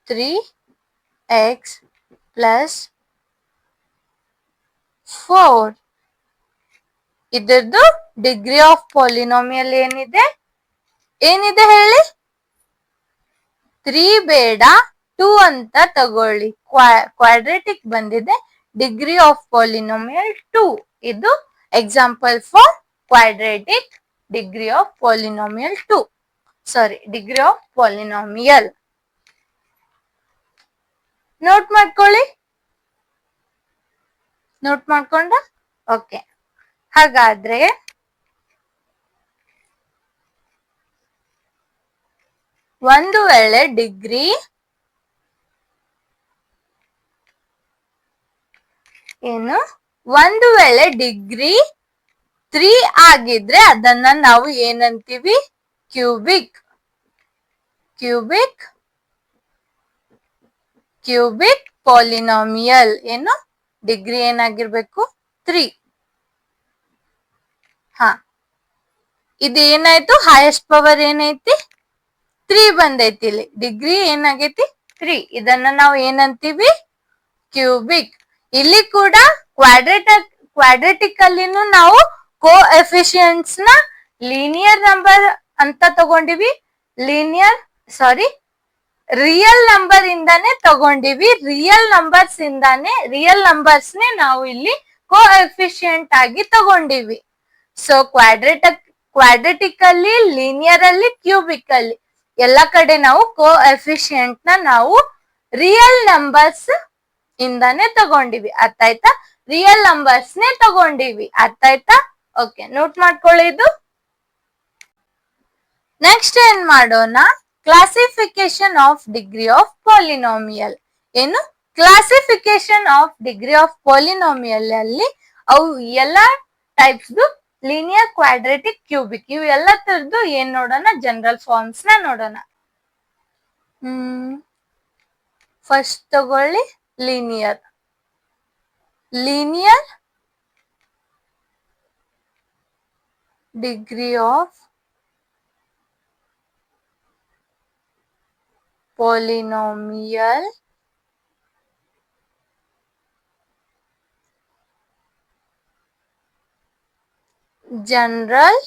3x plus 4. ಇದರದ್ದು degree of polynomial ಏನಿದೆ ಹೇಳಿ? 3 ಬೇಡ, 2 ಅಂತ ತಗೊಳ್ಳಿ. ಕ್ವಾಡ್ರೇಟಿಕ್ ಬಂದಿದೆ, ಡಿಗ್ರಿ ಆಫ್ ಪಾಲಿನೋಮಿಯಲ್ 2. ಇದು example for quadratic degree of polynomial 2. Degree of polynomial. Note ಮಾಡ್ಕೊಳ್ಳಿ. ನೋಟ್ ಮಾಡ್ಕೊಂಡ? ಓಕೆ, ಹಾಗಾದ್ರೆ ಒಂದು ವೇಳೆ ಡಿಗ್ರಿ ಒಂದು ವೇಳೆ ಡಿಗ್ರಿ 3 ಆಗಿದ್ರೆ ಅದನ್ನ ನಾವು ಏನಂತೀವಿ, ಕ್ಯೂಬಿಕ್ ಪಾಲಿನೋಮಿಯಲ್. ಏನು, ಡಿಗ್ರಿ ಏನಾಗಿರ್ಬೇಕು, 3. ಇದೇನಾಯ್ತು, ಹೈಯೆಸ್ಟ್ ಪವರ್ ಏನೈತಿ, 3 ಬಂದೈತಿ. ಇಲ್ಲಿ ಡಿಗ್ರಿ ಏನಾಗೈತಿ, 3. ಇದನ್ನ ನಾವು ಏನಂತೀವಿ, ಕ್ಯೂಬಿಕ್. ಇಲ್ಲಿ ಕೂಡ ಕ್ವಾಡ್ರೇಟಿಕ್ ಅಲ್ಲಿನೂ ನಾವು ಕೋಎಫಿಷಿಯಂಟ್ಸ್ ನ ಲೀನಿಯರ್ ನಂಬರ್ ಅಂತ ತಗೊಂಡಿವಿ. ರಿಯಲ್ ನಂಬರ್ ಇಂದಾನೆ ತಗೊಂಡಿವಿ. ರಿಯಲ್ ನಂಬರ್ಸ್ ನೇ ನಾವು ಇಲ್ಲಿ ಕೋಎಫಿಷಿಯಂಟ್ ಆಗಿ ತಗೊಂಡಿವಿ. ಸೊ ಕ್ವಾಡ್ರೇಟಿಕ್ ಅಲ್ಲಿ, ಲೀನಿಯರ್ ಅಲ್ಲಿ, ಕ್ಯೂಬಿಕ್ ಅಲ್ಲಿ ಎಲ್ಲ ಕಡೆ ನಾವು ಕೋಎಫಿಷಿಯಂಟ್ ನ ನಾವು ರಿಯಲ್ ನಂಬರ್ಸ್ ಇಂದಾನೆ ತಗೊಂಡಿವಿ. ಅರ್ಥ ಆಯ್ತಾ? ರಿಯಲ್ ನಂಬರ್ಸ್ ನೇ ತಗೊಂಡಿವಿ. ಅರ್ಥ ಆಯ್ತಾ? Okay, note ಮಾಡ್ಕೊಳ್ಳಿದು. ನೆಕ್ಸ್ಟ್ ಏನ್ ಮಾಡೋಣ, classification of degree of polynomial. ಏನು, classification of degree of polynomial ಅಲ್ಲಿ ಅವು ಎಲ್ಲ ಟೈಪ್ಸ್, ಲೀನಿಯರ್, ಕ್ವಾಡ್ರೇಟಿಕ್, ಕ್ಯೂಬಿಕ್, ಇವು ಎಲ್ಲ ತರದ್ದು ಏನ್ ನೋಡೋಣ, ಜನರಲ್ ಫಾರ್ಮ್ಸ್ ನ ನೋಡೋಣ. ಫಸ್ಟ್ ತಗೊಳ್ಳಿ linear degree of polynomial general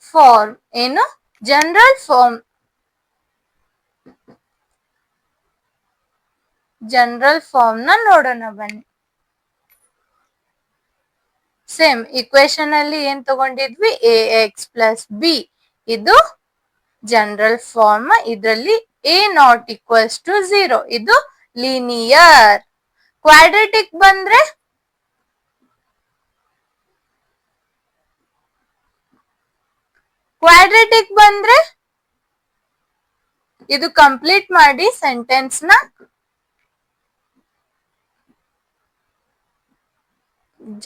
form. ಏನು? General form. ಜನರಲ್ ಫಾರ್ಮ್ ನ ನೋಡೋಣ ಬನ್ನಿ. ಸೇಮ್ ಇಕ್ವೇಶನ್ ಅಲ್ಲಿ ಏನ್ ತಗೊಂಡಿದ್ವಿ? A X plus b. ಇದು ಜನರಲ್ ಫಾರ್ಮ್. ಇದರಲ್ಲಿ ಎ ನಾಟ್ ಈಕ್ವಲ್ಸ್ ಟು 0. ಇದು ಲೀನಿಯರ್. ಕ್ವಾಡ್ರೆಟಿಕ್ ಬಂದ್ರೆ ಇದು ಕಂಪ್ಲೀಟ್ ಮಾಡಿ ಸೆಂಟೆನ್ಸ್ ನ.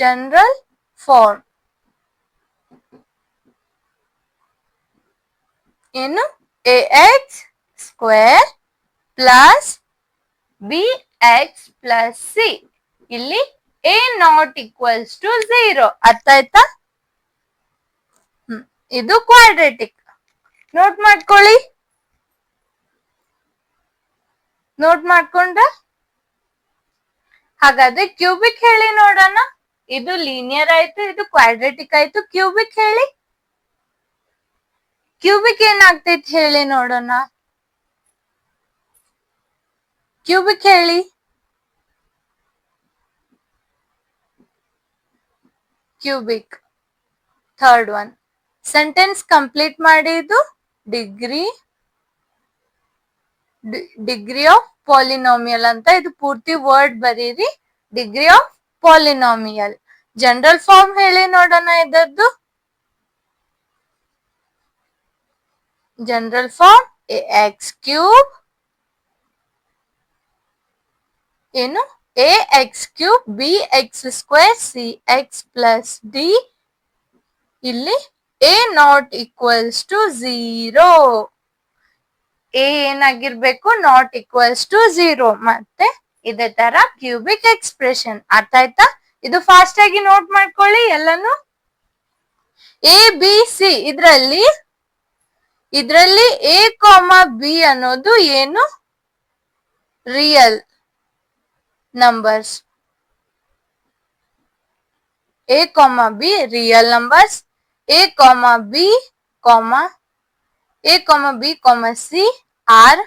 ಜನರಲ್ ಫಾರ್ಮ್ ಏನು? A X square plus B X plus C. ಇಲ್ಲಿ ಎ ನಾಟ್ ಈಕ್ವಲ್ಸ್ ಟು 0. ಅರ್ಥ ಆಯ್ತಾ? ಇದು ಕ್ವಾಡ್ರೆಟಿಕ್. ನೋಟ್ ಮಾಡ್ಕೊಳ್ಳಿ. ನೋಟ್ ಮಾಡ್ಕೊಂಡ್ರ? ಹಾಗಾದ್ರೆ ಕ್ಯೂಬಿಕ್ ಹೇಳಿ ನೋಡೋಣ. ಇದು ಲೀನಿಯರ್ ಆಯ್ತು, ಇದು ಕ್ವಾಡ್ರೆಟಿಕ್ ಆಯ್ತು. ಕ್ಯೂಬಿಕ್ ಹೇಳಿ. ಕ್ಯೂಬಿಕ್ ಏನಾಗ್ತೈತಿ ಹೇಳಿ ನೋಡೋಣ. ಕ್ಯೂಬಿಕ್ ಹೇಳಿ. Cubic third one. Sentence complete ಮಾಡಿದ್ದು ಡಿಗ್ರಿ ಆಫ್ ಪಾಲಿನಾಮಿಯಲ್ ಅಂತ. ಇದು ಪೂರ್ತಿ ವರ್ಡ್ ಬರೀರಿ. Degree of polynomial. General form ಹೇಳಿ ನೋಡೋಣ ಇದರದ್ದು. General form a x cube ಏನು? A x cube b x square c X plus d. ಇಲ್ಲಿ a not equals to 0. A ಏನಾಗಿರ್ಬೇಕು? Not equals to 0. ಮತ್ತೆ ಇದೇ ತರ ಕ್ಯೂಬಿಕ್ ಎಕ್ಸ್ಪ್ರೆಷನ್. ಅರ್ಥ ಆಯ್ತಾ? ಇದು ಫಾಸ್ಟ್ ಆಗಿ ನೋಟ್ ಮಾಡ್ಕೊಳ್ಳಿ ಎಲ್ಲಾನು. ಎ ಬಿ ಸಿ ಇದರಲ್ಲಿ ಎ ಕಾಮಾ ಬಿ ಅನ್ನೋದು ಏನು? Real numbers. A comma B real numbers. A comma B comma C are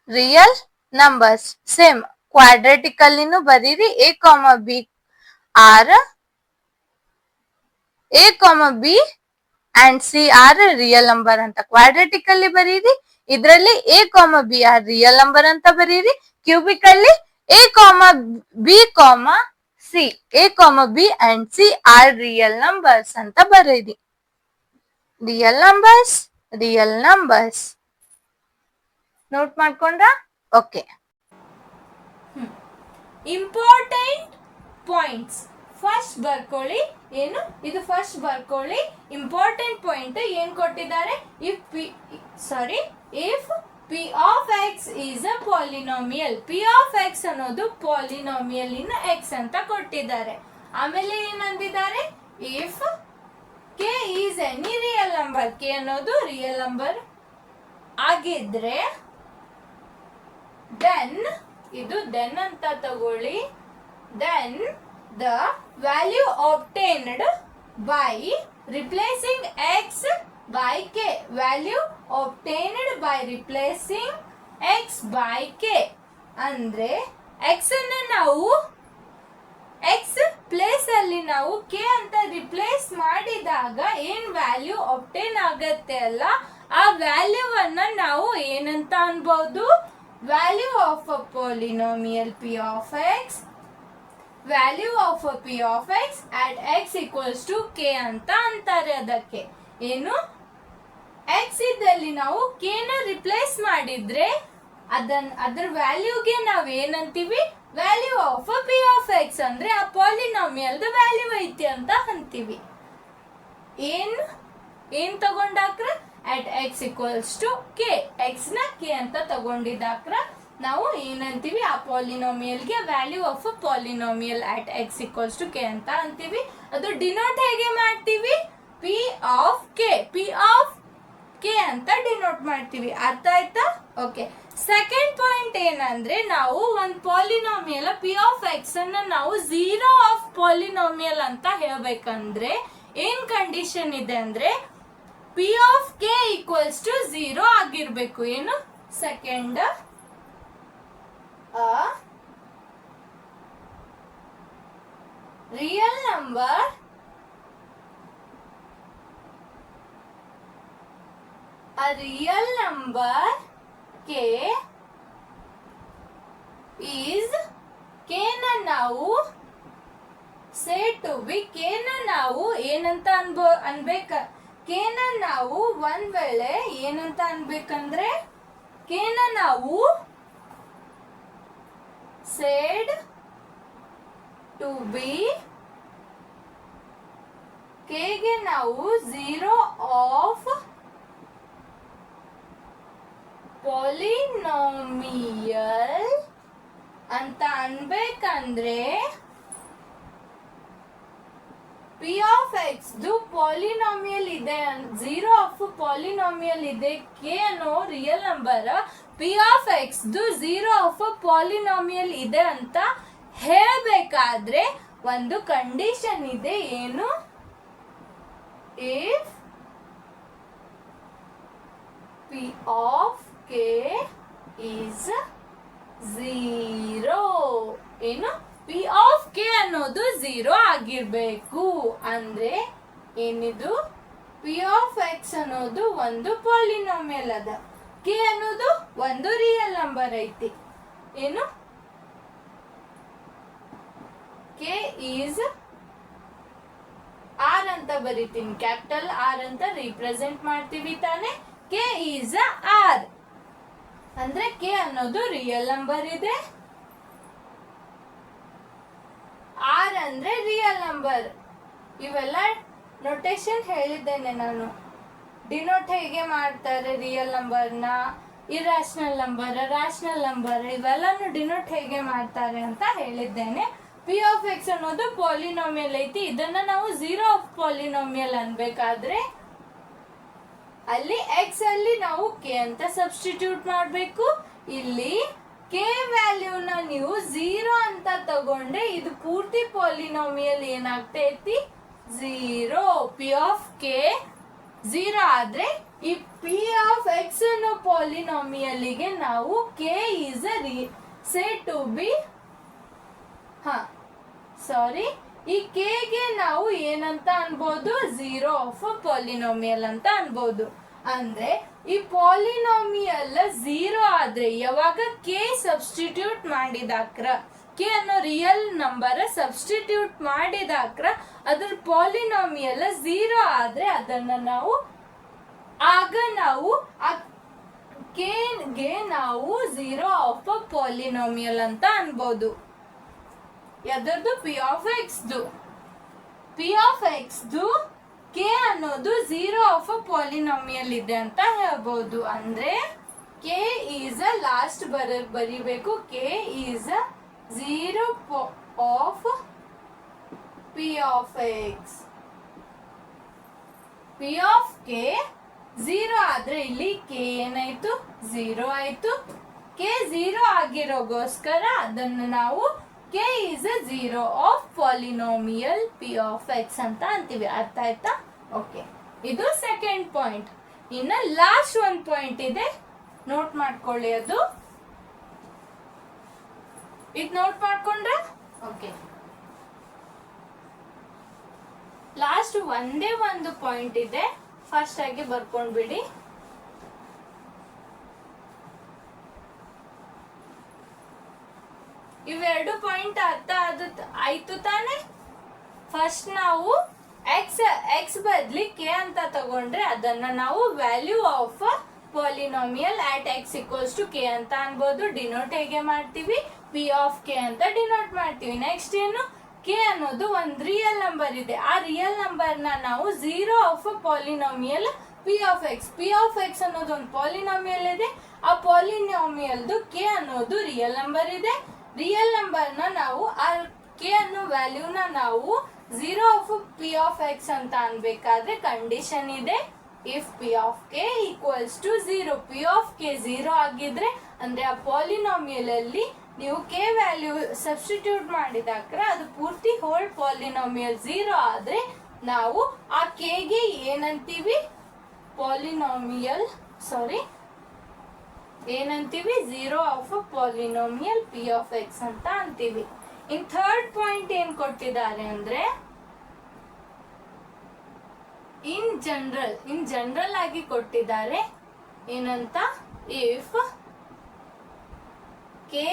real numbers. Same quadratic ಅಲ್ಲಿನೂ ಬರೀರಿ. A comma B and C are real number ಅಂತ quadratic ಅಲ್ಲಿ ಬರೀರಿ. ಇದರಲ್ಲಿ A comma B are real number ಅಂತ ಬರೀರಿ. Cubic ಅಲ್ಲಿ A comma B and C are real numbers ಅಂತ ಬರೀರಿ. Real numbers. ನೋಟ್ ಮಾಡ್ಕೊಂಡ್ರ? ಓಕೆ. ಇಂಪಾರ್ಟೆಂಟ್ ಪಾಯಿಂಟ್ಸ್ ಫಸ್ಟ್ ಬರ್ಕೊಳ್ಳಿ. ಏನು? ಇದು ಫಸ್ಟ್ ಬರ್ಕೊಳ್ಳಿ. ಇಂಪಾರ್ಟೆಂಟ್ ಪಾಯಿಂಟ್ ಏನ್ ಕೊಟ್ಟಿದ್ದಾರೆ? If P of x is a polynomial. P of X ಅನ್ನೋದು ಪಾಲಿನಾಮಿಯಲ್ ಇನ್ ಎಕ್ಸ್ ಅಂತ ಕೊಟ್ಟಿದ್ದಾರೆ. ಆಮೇಲೆ ಏನಂದಿದ್ದಾರೆ? If k is any real number. K ಅನ್ನೋದು ರಿಯಲ್ ನಂಬರ್ ಆಗಿದ್ರೆ ದೆನ್, ಇದು ದೆನ್ ಅಂತ ತಗೊಳ್ಳಿ. Then the value obtained by replacing x by k. Value obtained by replacing x by k ಅಂದ್ರೆ x ಅನ್ನು ನಾವು x ಪ್ಲೇಸ್ ಅಲ್ಲಿ ನಾವು k ಅಂತ ರಿಪ್ಲೇಸ್ ಮಾಡಿದಾಗ ಏನ್ ವ್ಯಾಲ್ಯೂ obtain ಆಗತ್ತೆ ಅಲ್ಲ, ಆ ವ್ಯಾಲ್ಯೂವನ್ನ ನಾವು ಏನಂತ ಅನ್ಬಹುದು? Value of a polynomial p of x. Value of p of x at x equals to k ಅಂತ ಅಂತಾರೆ. ಅದಕ್ಕೆ ಏನು? x ಇದ್ದಲ್ಲಿ ನಾವು k ನ ರಿಪ್ಲೇಸ್ ಮಾಡಿದ್ರೆ ಅದ್ರ ವ್ಯಾಲ್ಯೂಗೆ ನಾವ್ ಏನಂತೀವಿ? Value of p of x ಅಂದ್ರೆ ಆ ಪಾಲಿನಾಮಿಯಲ್ ವ್ಯಾಲ್ಯೂ ಐತಿ ಅಂತ ಅಂತೀವಿ. ಏನ್ ತಗೊಂಡಾಕ್ರ? at x equals to k. x ನ k ಅಂತ ತಗೊಂಡಿದ್ದಾಕ್ರ ನಾವು ಏನಂತೀವಿ? ಆ ಪಾಲಿನಾಮಿಯಲ್ಗೆ value of polynomial at x equals to k ಅಂತ ಅಂತೀವಿ. ಅದು ಡಿನೋಟ್ ಹೇಗೆ ಮಾಡ್ತೀವಿ? p of k. p of K ಅಂತ ಡಿನೋಟ್ ಮಾಡ್ತೀವಿ. ಅರ್ಥ ಆಯ್ತಾ? ಓಕೆ. ಸೆಕೆಂಡ್ ಪಾಯಿಂಟ್ ಏನಂದ್ರೆ, ನಾವು ಒಂದು ಪಾಲಿನಾಮಿಯಲ್ ಪಿ ಆಫ್ ಎಕ್ಸ್ ಅನ್ನ ನಾವು ಝೀರೋ ಆಫ್ ಪಾಲಿನಾಮಿಯಲ್ ಅಂತ ಹೇಳ್ಬೇಕಂದ್ರೆ ಏನ್ ಕಂಡೀಷನ್ ಇದೆ ಅಂದ್ರೆ P of K equals to zero ಆಗಿರ್ಬೇಕು. ಏನು? Second, real number a real number k is k ನ ನಾವು say to be k ನ ನಾವು ಏನಂತ ಅನ್ಬೇಕ, k ನ ನಾವು ಒಂದ್ ವೇಳೆ ಏನಂತ ಅನ್ಬೇಕಂದ್ರೆ k ನ ನಾವು said to be k ಗೆ ನಾವು ಝೀರೋ ಆಫ್ ಪಾಲಿನಾಮಿಯಲ್ ಅಂತ ಅನ್ಬೇಕಂದ್ರೆ ಪಿ ಆಫ್ ಎಕ್ಸ್ ಪಾಲಿನಾಮಿಯಲ್ ಇದೆ, ಝೀರೋ ಆಫ್ ಪಾಲಿನಾಮಿಯಲ್ ಇದೆ, ಕೆ ಅನ್ನೋ real number P of X zero of polynomial ಇದೆ ಅಂತ ಹೇಳಬೇಕಾದ್ರೆ ಒಂದು ಕಂಡೀಷನ್ ಇದೆ. ಏನು? If P of k is 0. ಏನು? ಪಿ ಆಫ್ ಕೆ ಅನ್ನೋದು ಝೀರೋ ಆಗಿರ್ಬೇಕು. ಅಂದ್ರೆ ಏನಿದು? ಪಿ ಆಫ್ ಎಕ್ಸ್ ಅನ್ನೋದು ಒಂದು ಪಾಲಿನಾಮಿಯಲ್ ಅದ, ಕೆ ಅನ್ನೋದು ಒಂದು ರಿಯಲ್ ನಂಬರ್ ಐತಿ. ಏನು? ಕೆ ಈಸ್ ಆರ್ ಅಂತ ಬರೀತೀನಿ, ಕ್ಯಾಪಿಟಲ್ ಆರ್ ಅಂತ ರಿಪ್ರೆಸೆಂಟ್ ಮಾಡ್ತೀವಿ ತಾನೆ. ಕೆ ಈಸ್ ಆರ್ ಅಂದ್ರೆ ಕೆ ಅನ್ನೋದು ರಿಯಲ್ ನಂಬರ್ ಇದೆ, ಆರ್ ಅಂದ್ರೆ ರಿಯಲ್ ನಂಬರ್. ಇವೆಲ್ಲ ನೊಟೇಶನ್ ಹೇಳಿದ್ದೇನೆ ನಾನು. ಡಿನೋಟ್ ಹೇಗೆ ಮಾಡ್ತಾರೆ ರಿಯಲ್ ನಂಬರ್ನ, ಇರಾಷನಲ್ ನಂಬರ್, ರಾಷನಲ್ ನಂಬರ್, ಇವೆಲ್ಲಾನು ಡಿನೋಟ್ ಹೇಗೆ ಮಾಡ್ತಾರೆ ಅಂತ ಹೇಳಿದ್ದೇನೆ. ಪಿ ಆಫ್ ಎಕ್ಸ್ ಅನ್ನೋದು ಪಾಲಿನಾಮಿಯಲ್ ಐತಿ. ಇದನ್ನ ನಾವು ಝೀರೋ ಆಫ್ ಪಾಲಿನಾಮಿಯಲ್ ಅನ್ಬೇಕಾದ್ರೆ ಅಲ್ಲಿ ಎಕ್ಸ್ ಅಲ್ಲಿ ನಾವು ಕೆ ಅಂತ ಸಬ್ಸ್ಟಿಟ್ಯೂಟ್ ಮಾಡಬೇಕು. ಇಲ್ಲಿ ಕೆ ವ್ಯಾಲ್ಯೂನ ನೀವು ಝೀರೋ ಅಂತ ತಗೊಂಡ್ರೆ ಇದು ಪೂರ್ತಿ ಪಾಲಿನಾಮಿಯಲ್ ಏನಾಗ್ತೈತಿ? Zero. P of k zero ಆದ್ರೆ ಈ ಪಿ ಆಫ್ ಎಕ್ಸ್ ಅನ್ನೋ ಪಾಲಿನಾಮಿಯಲ್ಗೆ ನಾವು k is said to be ಈ ಕೆ ಗೆ ನಾವು ಏನಂತ ಅನ್ಬೋದು? ಝೀರೋ ಆಫ್ ಪಾಲಿನಾಮಿಯಲ್ ಅಂತ ಅನ್ಬೋದು. ಅಂದ್ರೆ ಈ ಪಾಲಿನಾಮಿಯಲ್ ಝೀರೋ ಆದ್ರೆ ಯಾವಾಗ ಕೆ ಸಬ್ಸ್ಟಿಟ್ಯೂಟ್ ಮಾಡಿದಾಕ್ರ, ಕೆ ಅನ್ನೋ ರಿಯಲ್ ನಂಬರ್ ಸಬ್ಸ್ಟಿಟ್ಯೂಟ್ ಮಾಡಿದಾಕ್ರ ಅದ್ರ ಪಾಲಿನಾಮಿಯಲ್ ಝೀರೋ ಆದ್ರೆ ಅದನ್ನ ನಾವು ಕೆ ಗೆ ನಾವು ಝೀರೋ ಆಫ್ ಪಾಲಿನಾಮಿಯಲ್ ಅಂತ ಅನ್ಬೋದು. ಯಾವ್ದು? P of X P of X K ಅನ್ನೋದು ಝೀರೋ ಆಫ್ ಪಾಲಿನಾಮಿಯಲ್ ಇದೆ ಅಂತ ಹೇಳ್ಬೋದು. ಅಂದ್ರೆ ಕೆ ಈಸ್ ಲಾಸ್ಟ್ ಬರಿಬೇಕು. K is zero of P of X. P of k zero ಆದ್ರೆ ಇಲ್ಲಿ ಕೆ ಏನಾಯ್ತು? ಝೀರೋ ಆಯ್ತು. ಕೆ ಝೀರೋ ಆಗಿರೋಗೋಸ್ಕರ ಅದನ್ನು ನಾವು k is zero of polynomial P of X ಅಂತ ಅಂತೀವಿ. ಅರ್ಥ ಆಯ್ತಾ? ಓಕೆ. ಇದು ಸೆಕೆಂಡ್ ಪಾಯಿಂಟ್. ಇನ್ನ ಲಾಸ್ಟ್ ಒಂದು ಪಾಯಿಂಟ್ ಇದೆ, ನೋಟ್ ಮಾಡ್ಕೊಳ್ಳಿ. ಅದು ಇದು ನೋಟ್ ಮಾಡ್ಕೊಂಡ್ರೆ ಓಕೆ. ಲಾಸ್ಟ್ ಒಂದೇ ಒಂದು ಪಾಯಿಂಟ್ ಇದೆ, ಫಸ್ಟ್ ಆಗಿ ಬರ್ಕೊಂಡ್ಬಿಡಿ. ಇವೆರಡು ಪಾಯಿಂಟ್ ಅರ್ಥ ಆಯ್ತು ತಾನೆ? ಫಸ್ಟ್ ನಾವು ಎಕ್ಸ್ ಬದ್ಲಿ ಕೆ ಅಂತ ತಗೊಂಡ್ರೆ ಅದನ್ನ ನಾವು value of polynomial at X equals to K ಅಂತ ಅನ್ಬೋದು. ಡಿನೋಟ್ ಹೇಗೆ ಮಾಡ್ತೀವಿ? ಪಿ ಆಫ್ ಕೆ ಅಂತ ಡಿನೋಟ್ ಮಾಡ್ತೀವಿ. ನೆಕ್ಸ್ಟ್ ಏನು? ಕೆ ಅನ್ನೋದು ಒಂದು ರಿಯಲ್ ನಂಬರ್ ಇದೆ, ಆ ರಿಯಲ್ ನಂಬರ್ನ ನಾವು zero of polynomial P of X. P of X ಅನ್ನೋದು ಒಂದು ಪಾಲಿನಾಮಿಯಲ್ ಇದೆ, ಆ ಪಾಲಿನಾಮಿಯಲ್ದು ಕೆ ಅನ್ನೋದು ರಿಯಲ್ ನಂಬರ್ ಇದೆ. ರಿಯಲ್ ನಂಬರ್ನ ನಾವು ಆ ಕೆ ಅನ್ನೋ ವ್ಯಾಲ್ಯೂನ ನಾವು zero of P of X ಅಂತ ಅನ್ಬೇಕಾದ್ರೆ ಕಂಡೀಷನ್ ಇದೆ. If P of K equals to 0. P of K 0 ಆಗಿದ್ರೆ ಅಂದ್ರೆ ಆ ಪಾಲಿನಾಮಿಯಲ್ ಅಲ್ಲಿ ನೀವು ಕೆ ವ್ಯಾಲ್ಯೂ ಸಬ್ಸ್ಟಿಟ್ಯೂಟ್ ಮಾಡಿದಾಗ ಅದು ಪೂರ್ತಿ ಹೋಲ್ ಪಾಲಿನಾಮಿಯಲ್ 0 ಆದ್ರೆ ನಾವು ಆ ಕೆಗೆ ಏನಂತೀವಿ, ಪಾಲಿನಾಮಿಯಲ್ ಏನಂತೀವಿ, 0 of a polynomial P of X ಅಂತ ಅಂತೀವಿ. ಇನ್ ಥರ್ಡ್ ಪಾಯಿಂಟ್ ಏನ್ ಕೊಟ್ಟಿದ್ದಾರೆ ಅಂದ್ರೆ ಇನ್ ಜನರಲ್ ಆಗಿ ಕೊಟ್ಟಿದ್ದಾರೆ ಏನಂತ, ಇಫ್ ಕೆ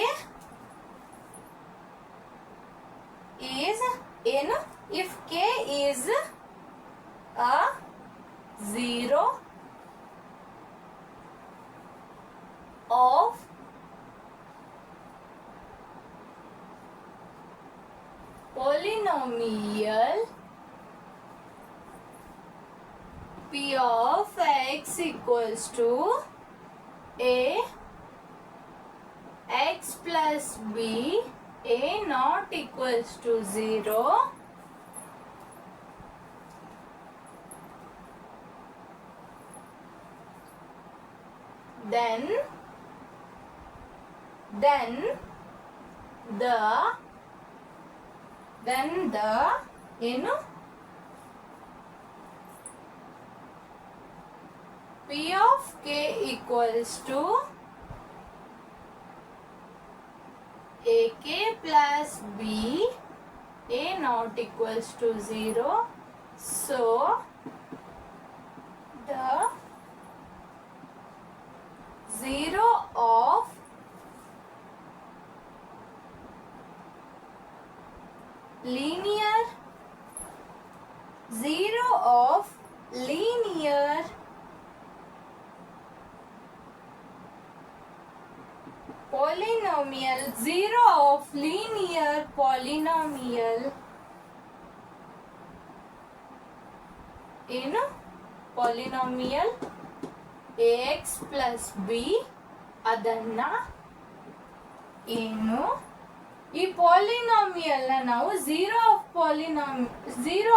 ಈಸ್ ಏನು, if k is a 0 of polynomial p of x equals to a x plus b, a not equals to 0, then the ಏನು, p of k equals to ak plus b, a not equals to 0, so the 0 of linear polynomial, 0 of linear polynomial ಏನು, polynomial ax plus b, ಅದನ್ನ ಏನು, ಈ polynomial ನಾವು 0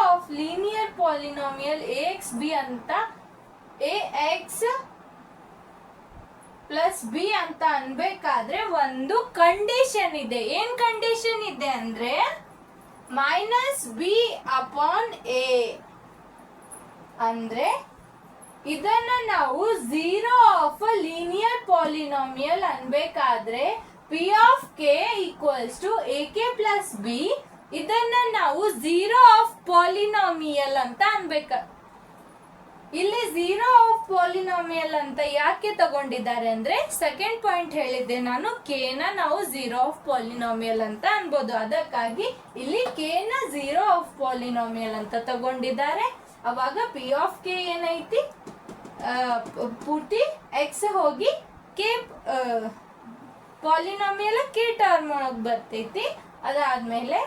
of linear polynomial ax b ಅಂತ ax plus B ಅಂತ ಅನ್ಬೇಕಾದ್ರೆ ಒಂದು condition ಇದೆ. ಏನ್ ಕಂಡೀಷನ್ ಇದೆ ಅಂದ್ರೆ ಮೈನಸ್ ಬಿ ಅಪಾನ್ ಎ, ಅಂದ್ರೆ ಇದನ್ನ ನಾವು 0 ಆಫ್ ಲೀನಿಯರ್ ಪಾಲಿನಾಮಿಯಲ್ ಅನ್ಬೇಕಾದ್ರೆ p of K equals to A K plus b, ಇದನ್ನ ನಾವು 0 ಆಫ್ ಪಾಲಿನಾಮಿಯಲ್ ಅಂತ ಅನ್ಬೇಕ. ಇಲ್ಲಿ 0 ಆಫ್ ಪಾಲಿನಾಮಿಯಲ್ ಅಂತ ಯಾಕೆ ತಗೊಂಡಿದ್ದಾರೆ ಅಂದ್ರೆ ಸೆಕೆಂಡ್ ಪಾಯಿಂಟ್ ಹೇಳಿದ್ದೆ ನಾನು, ಕೆ ನ ನಾವು 0 ಆಫ್ ಪಾಲಿನಾಮಿಯಲ್ ಅಂತ ಅನ್ಬೋದು. ಅದಕ್ಕಾಗಿ ಇಲ್ಲಿ ಕೆ ನ 0 ಆಫ್ ಪಾಲಿನಾಮಿಯಲ್ ಅಂತ ತಗೊಂಡಿದ್ದಾರೆ. ಅವಾಗ ಪಿ ಆಫ್ ಕೆ ಏನೈತಿ, ಪೂರ್ತಿ ಎಕ್ಸ್ ಹೋಗಿ ಕೆ ಪಾಲಿನಾಮಿಯಲ್ ಕೆ ಟರ್ಮ್ ಒಳಗೆ ಬರ್ತೈತಿ. ಅದಾದ್ಮೇಲೆ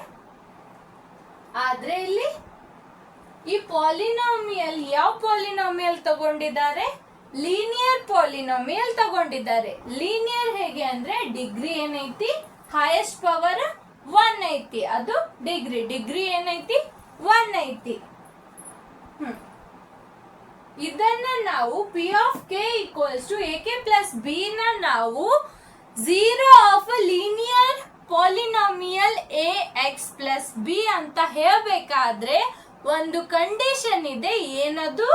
ಆದ್ರೆ ಇಲ್ಲಿ ಈ ಪಾಲಿನಾಮಿಯಲ್ ಯಾವ ಪಾಲಿನಾಮಿಯಲ್ ತಗೊಂಡಿದ್ದಾರೆ, ಲೀನಿಯರ್ ಪಾಲಿನಾಮಿಯಲ್ ತಗೊಂಡಿದ್ದಾರೆ. ಲೀನಿಯರ್ ಹೇಗೆ ಅಂದ್ರೆ ಡಿಗ್ರಿ ಏನೈತಿ, ಹೈಯೆಸ್ಟ್ ಪವರ್ 1 ಐತಿ, ಅದು ಡಿಗ್ರಿ ಏನೈತಿ 1 ಐತಿ. ಇದನ್ನ ನಾವು P of K equals to A K plus B ನ ನಾವು 0 of linear polynomial A X plus B ಅಂತ ಹೇಳಬೇಕಾದ್ರೆ ಒಂದು ಕಂಡೀಷನ್ ಇದೆ. ಏನದು,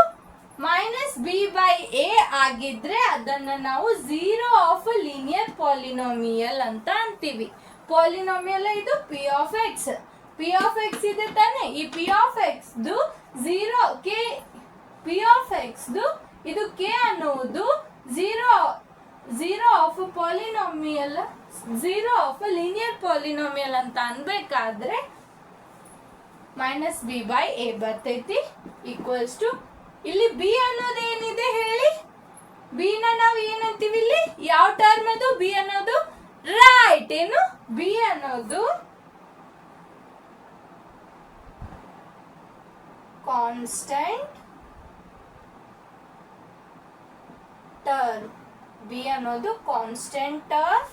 ಮೈನಸ್ ಬಿ ಬೈ ಎ ಆಗಿದ್ರೆ ಅದನ್ನ ನಾವು 0 ಆಫ್ ಲೀನಿಯರ್ ಪಾಲಿನಾಮಿಯಲ್ ಅಂತ ಅಂತೀವಿ. ಪಾಲಿನಾಮಿಯಲ್ ಇದು ಪಿ ಆಫ್ ಎಕ್ಸ್ ಇದೆ ತಾನೆ. ಈ p of X 0 K, P of X ಇದು ಕೆ ಅನ್ನುವುದು 0 of polynomial, 0 of linear polynomial ಅಂತ ಅನ್ಬೇಕಾದ್ರೆ ಮೈನಸ್ ಬಿ ಬೈ ಎ ಬರ್ತೈತಿ ಈಕ್ವಲ್ಸ್ ಟು, ಇಲ್ಲಿ ಬಿ ಅನ್ನೋದು ಏನಿದೆ ಹೇಳಿ, ಬಿ ನ ನಾವು ಏನಂತೀವಿ, ಇಲ್ಲಿ ಯಾವ ಟರ್ಮ್ ಅದು ಬಿ ಅನ್ನೋದು, ರೈಟ್, ಏನು ಬಿ ಅನ್ನೋದು ಕಾನ್ಸ್ಟೆಂಟ್ ಟರ್ಮ್, ಬಿ ಅನ್ನೋದು ಕಾನ್ಸ್ಟೆಂಟ್ ಟರ್ಮ್,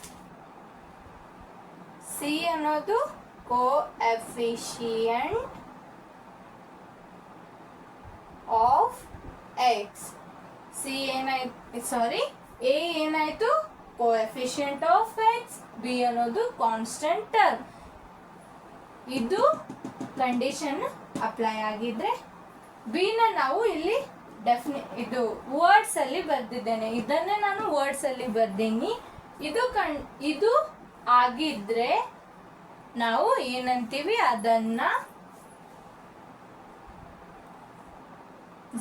ಸಿ ಅನ್ನೋದು coefficient of ಎಕ್ಸ್. ಸಿ ಏನಾಯ್ತು, ಸಾರಿ, ಎ ಏನಾಯ್ತು ಕೋಎಫಿಷಿಯಂಟ್ ಆಫ್ ಎಕ್ಸ್, ಬಿ ಅನ್ನೋದು ಕಾನ್ಸ್ಟೆಂಟ್ ಟರ್ಮ್. ಇದು ಕಂಡೀಷನ್ ಅಪ್ಲೈ ಆಗಿದ್ರೆ ಬಿ ನ ನಾವು ಇಲ್ಲಿ ಇದು ವರ್ಡ್ಸ್ ಅಲ್ಲಿ ಬರ್ದಿದ್ದೇನೆ, ಇದನ್ನೇ ನಾನು ವರ್ಡ್ಸ್ ಅಲ್ಲಿ ಬರ್ದೀನಿ. ಇದು ಆಗಿದ್ರೆ ನಾವು ಏನಂತೀವಿ, ಅದನ್ನ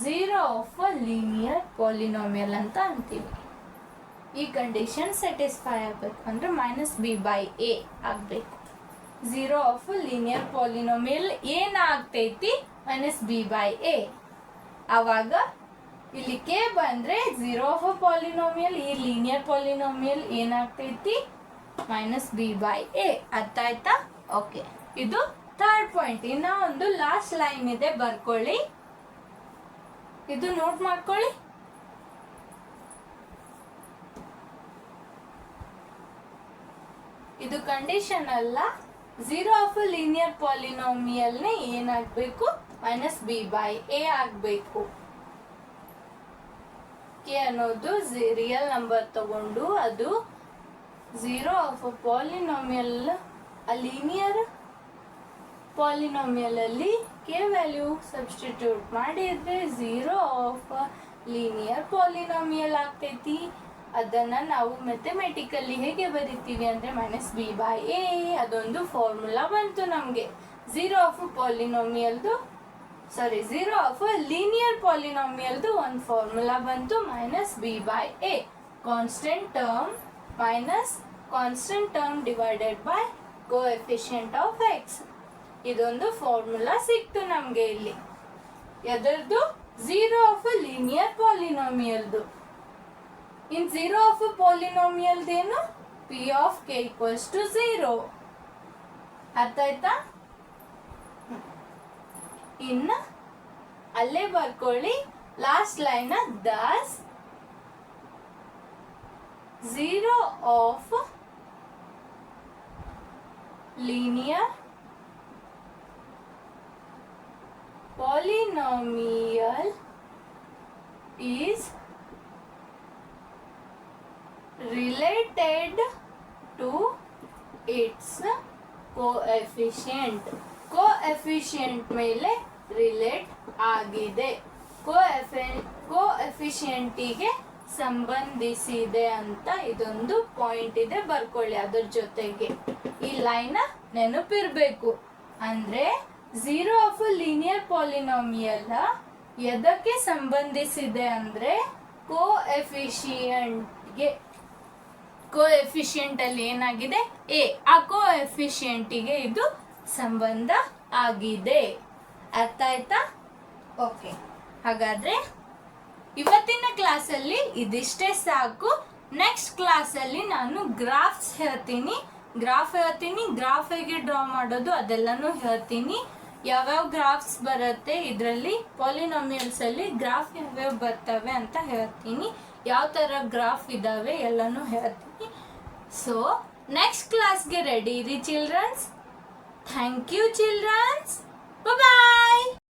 zero of a linear polynomial ಅಂತ ಅಂತೀವಿ. ಈ ಕಂಡೀಷನ್ ಸ್ಯಾಟಿಸ್ಫೈ ಆಗಬೇಕು ಅಂದ್ರೆ -b/a ಆಗಬೇಕು. ಝೀರೋ ಆಫ್ ಲೀನಿಯರ್ ಪಾಲಿನೋಮಿಯಲ್ ಏನಾಗ್ತೈತಿ, -b/a. ಅವಾಗ ಇಲ್ಲಿ ಕೆ ಬಂದ್ರೆ ಝೀರೋ ಆಫ್ ಅ ಪಾಲಿನೋಮಿಯಲ್, ಈ ಲೀನಿಯರ್ ಪಾಲಿನೋಮಿಯಲ್ ಏನಾಗ್ತೈತಿ -b/a. ಅರ್ಥ ಆಯ್ತಾ? ಓಕೆ, ಇದು ಥರ್ಡ್ ಪಾಯಿಂಟ್. ಇನ್ನ ಒಂದು ಲಾಸ್ಟ್ ಲೈನ್ ಇದೆ, ಬರ್ಕೊಳ್ಳಿ, ಇದು ನೋಟ್ ಮಾಡ್ಕೊಳ್ಳಿ. ಇದು ಕಂಡೀಷನ್ ಅಲ್ಲ, ಝೀರೋ ಆಫ್ ಲೀನಿಯರ್ ಪಾಲಿನೋಮಿಯಲ್ ನೇ ಏನಾಗಬೇಕು, -b/a ಆಗಬೇಕು. ಕೆ ಅನ್ನೋದು ರಿಯಲ್ ನಂಬರ್ ತಗೊಂಡು ಅದು zero of polynomial, linear polynomial ಅಲ್ಲಿ ಕೆ ವ್ಯಾಲ್ಯೂ ಸಬ್ಸ್ಟಿಟ್ಯೂಟ್ ಮಾಡಿದ್ರೆ ಝೀರೋ ಆಫ್ ಲೀನಿಯರ್ ಪಾಲಿನೋಮಿಯಲ್ ಆಗ್ತೈತಿ. ಅದನ್ನ ನಾವು ಮ್ಯಾಥಮೆಟಿಕಲಿ ಹೇಗೆ ಬರಿತೀವಿ ಅಂದ್ರೆ -b/a. ಅದೊಂದು ಫಾರ್ಮುಲಾ ಬಂತು ನಮಗೆ. ಝೀರೋ ಆಫ್ ಪಾಲಿನೋಮಿಯಲ್ದು, ಸಾರಿ, ಝೀರೋ ಆಫ್ ಲೀನಿಯರ್ ಪಾಲಿನೋಮಿಯಲ್ದು ಒಂದು ಫಾರ್ಮುಲಾ ಬಂತು, -b/a. Constant term minus constant term divided by coefficient of x. ಇದೊಂದು ಫಾರ್ಮುಲಾ ಸಿಕ್ತು ನಮಗೆ ಇಲ್ಲಿ. ಎದರದು? ಝೀರೋ ಆಫ್ ಲೀನಿಯರ್ ಪಾಲಿನೋಮಿಯಲ್ದು. ಇನ್ ಝೀರೋ ಆಫ್ ಪಾಲಿನೋಮಿಯಲ್ದೇನು, p of k equals to 0. ಅರ್ಥ ಆಯ್ತಾ? ಇನ್ನು ಅಲ್ಲೇ ಬರ್ಕೊಳ್ಳಿ last line, thus zero of linear polynomial is related to its coefficient. Coefficient ಮೇಲೆ ರಿಲೇಟ್ ಆಗಿದೆ, ಕೋಎಫಿಷಿಯಂಟಿಗೆ ಸಂಬಂಧಿಸಿದೆ ಅಂತ ಇದೊಂದು ಪಾಯಿಂಟ್ ಇದೆ, ಬರ್ಕೊಳ್ಳಿ. ಅದ್ರ ಜೊತೆಗೆ ಈ ಲೈನ್ ನೆನಪಿರ್ಬೇಕು. ಅಂದ್ರೆ ಝೀರೋ ಆಫ್ ಲೀನಿಯರ್ ಪಾಲಿನೋಮಿಯಲ್ ಎದಕ್ಕೆ ಸಂಬಂಧಿಸಿದೆ ಅಂದ್ರೆ ಕೋಎಫಿಷಿಯಂಟ್ಗೆ. ಕೋಎಫಿಷಿಯಂಟ್ ಅಲ್ಲಿ ಏನಾಗಿದೆ, ಎ. ಆ ಕೋಎಫಿಷಿಯಂಟಿಗೆ ಇದು ಸಂಬಂಧ ಆಗಿದೆ. ಅರ್ಥ ಆಯ್ತಾ? ಓಕೆ, ಹಾಗಾದ್ರೆ ಇವತ್ತಿನ ಕ್ಲಾಸಲ್ಲಿ ಇದಿಷ್ಟೇ ಸಾಕು. ನೆಕ್ಸ್ಟ್ ಕ್ಲಾಸಲ್ಲಿ ನಾನು ಗ್ರಾಫ್ಸ್ ಹೇಳ್ತೀನಿ, ಗ್ರಾಫ್ ಹೇಗೆ ಡ್ರಾ ಮಾಡೋದು ಅದೆಲ್ಲನೂ ಹೇಳ್ತೀನಿ. ಯಾವ್ಯಾವ ಗ್ರಾಫ್ಸ್ ಬರುತ್ತೆ ಇದರಲ್ಲಿ, ಪಾಲಿನೋಮಿಯಲ್ಸ್ ಅಲ್ಲಿ ಗ್ರಾಫ್ ಯಾವ್ಯಾವ ಬರ್ತವೆ ಅಂತ ಹೇಳ್ತೀನಿ, ಯಾವ ತರ ಗ್ರಾಫ್ ಇದಾವೆ ಎಲ್ಲನೂ ಹೇಳ್ತೀನಿ. ಸೊ ನೆಕ್ಸ್ಟ್ ಕ್ಲಾಸ್ಗೆ ರೆಡಿ ಇರಿ childrens. Thank you childrens, bye.